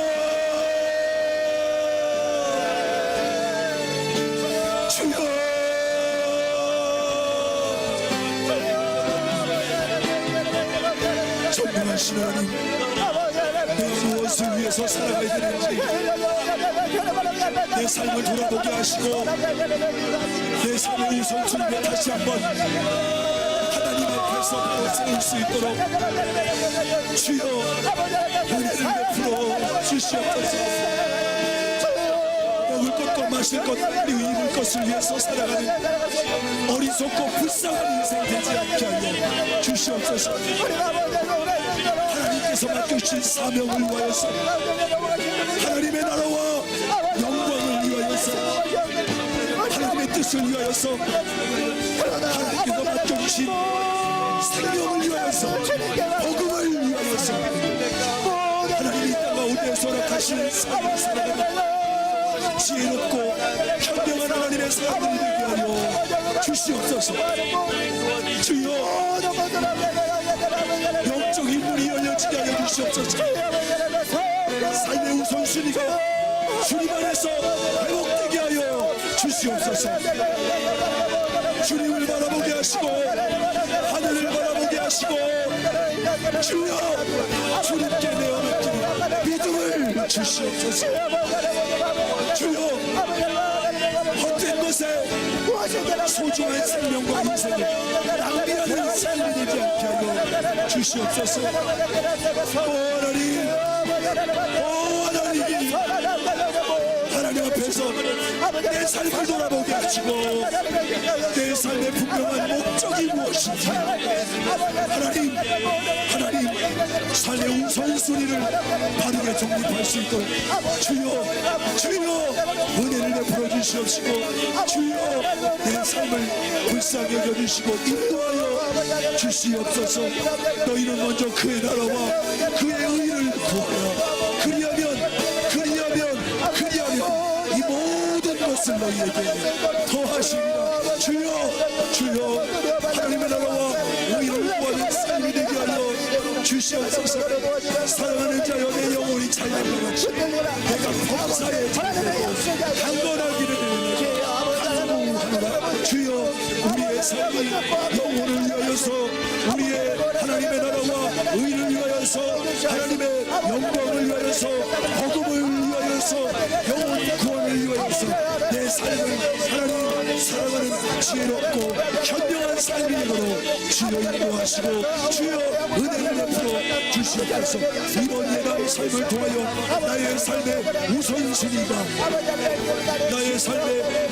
전능하신 하나님, 내가 무엇을 위해서 살아가야 되는지 내 삶을 돌아보게 하시고 내 삶의 우선순위를 다시 한번 하나님 앞에서 세울 수 있도록 주여 은혜를 베풀어 주시옵소서. 먹을 것과 마실 것 그리고 입을 것을 위해서 살아가는 어리석고 불쌍한 인생 되지 않게 하여 주시옵소서. 하나님께서 맡겨주신 사명을 위하여서 하나님의 나라와 영광을 위하여서 하나님의 뜻을 위하여서 하나님께서 맡겨주신 생명을 위하여서 복음을 위하여서 하나님이 이 땅 가운데서 허락하신 삶을 살아가는 지혜롭고 현명한 하나님의 사람들이 되게 하여 주시옵소서. 주여 영적인 문이 열려지게 하여 주시옵소서. 삶의 우선순위가 주님 안에서 회복되게 하여 주시옵소서. 주님을 바라보게 하시고 하늘을 바라보게 하시고 주여 주님께 내어 맡기는 믿음을 주시옵소서. 주여 헛된 것에 소중한 생명과 인생을 낭비하는 삶이 되지 않게 하여 주시옵소서. 오 하나님, 오 하나님, 하나님 앞에서 내 삶을 돌아보게 하시고 내 삶의 분명한 목적이 무엇인지 하나님 삶의 우선순위를 바르게 정립할 수 있도록 주여 은혜를 베풀어 주시옵시고 주여 내 삶을 불쌍히 여겨주시고 인도하여 주시옵소서. 너희는 먼저 그의 나라와 그의 의를 구하라. 그리하면 이 모든 것을 너희에게 더하시리라. 주여 하나님의 나라와 의를 구하는 삶이 되게 하여 주시옵소서. 사랑하는 자여 내 영혼이 찬양과 같이 내가 범사에 강건하기를 간구하노라. 주여 우리의 삶이 영혼을 위하여서 우리의 하나님의 나라와 의를 위하여서 하나님의 영광을 위하여서 복음을 위하여서 영혼 구원을 위하여서 내 삶을 하나님 사랑하는 지혜롭고 현명한 삶이 되도록 주여 인도하시고 주여 은혜를 베풀어 주시옵소서. 이번 예나의 삶을 통하여 나의 삶의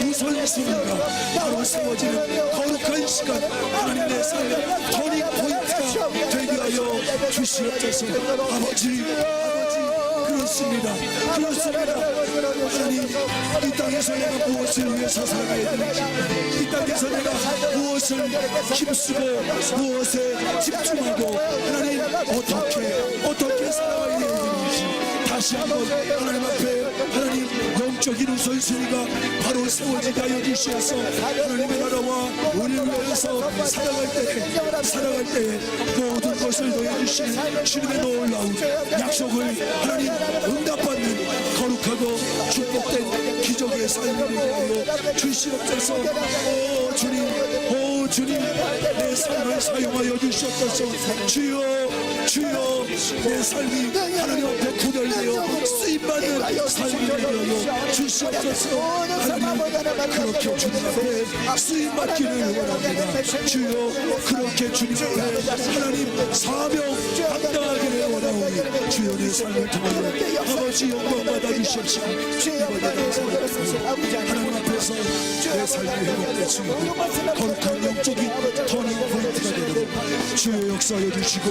우선순위가 바로 세워지는 거룩한 시간 하나님 내 삶의 터닝 포인트가 되게 하여 주시옵소서. 아버지 그렇습니다. 하나님 이 땅에서 내가 무엇을 위해서 살아가야 되는지 이 땅에서 내가 무엇을 힘쓰고 무엇에 집중하고 하나님 어떻게 살아가야 되는지 다시 한번 하나님 앞에 하나님 영적인 우선순위가 바로 세워지게 하여 주시어서 하나님의 나라와 우리를 위해서 살아갈 때에 모든 것을 더해주시는 주님의 놀라운 약속을 하나님 응답받는 거룩하고 축복된 기적의 삶을 위하여 주시옵소서. 오 주님 내 삶을 사용하여 주시옵소서. 주여 내 삶이 하나님 앞에 구별되어 쓰임받는 삶이 되게 하여 주시옵소서. 하나님 그렇게 주님 앞에 쓰임받기를 원합니다. 주여 그렇게 주님 앞에 하나님 사명 감당하기를 원하오니 주여 내 삶을 통하여 아버지 영광 받아주시옵시고 하나님 앞에서 내 삶이 회복되시고 거룩한 영적인 터닝 포인트가 되도록 주여 역사하여 주시고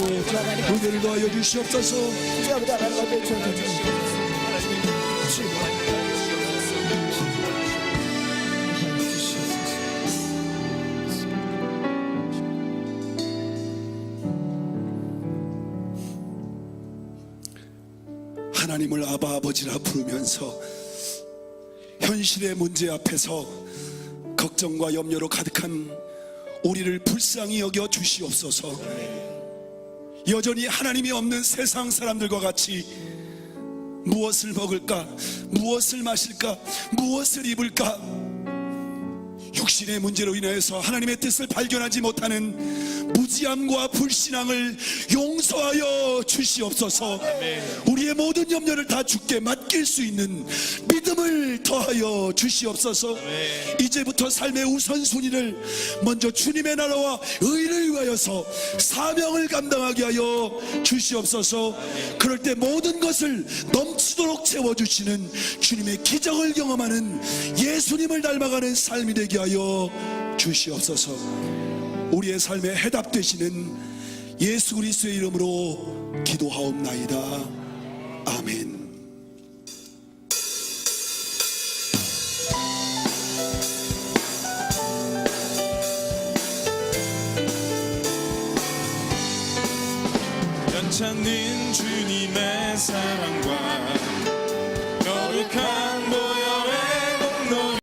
은혜를 더하여 주시옵소서. 하나님을 아바 아버지라 부르면서 현실의 문제 앞에서 걱정과 염려로 가득한 우리를 불쌍히 여겨 주시옵소서. 여전히 하나님이 없는 세상 사람들과 같이 무엇을 먹을까, 무엇을 마실까, 무엇을 입을까 육신의 문제로 인하여서 하나님의 뜻을 발견하지 못하는 무지함과 불신앙을 용서하여 주시옵소서. 우리의 모든 염려를 다 주께 맡길 수 있는 믿음을 더하여 주시옵소서. 이제부터 삶의 우선순위를 먼저 주님의 나라와 의를 위하여서 사명을 감당하게 하여 주시옵소서. 그럴 때 모든 것을 넘치도록 채워주시는 주님의 기적을 경험하는 예수님을 닮아가는 삶이 되게 하여 주시옵소서. 우리의 삶에 해답 되시는 예수 그리스도의 이름으로 기도하옵나이다. 아멘. 연찬는 주님의 사랑과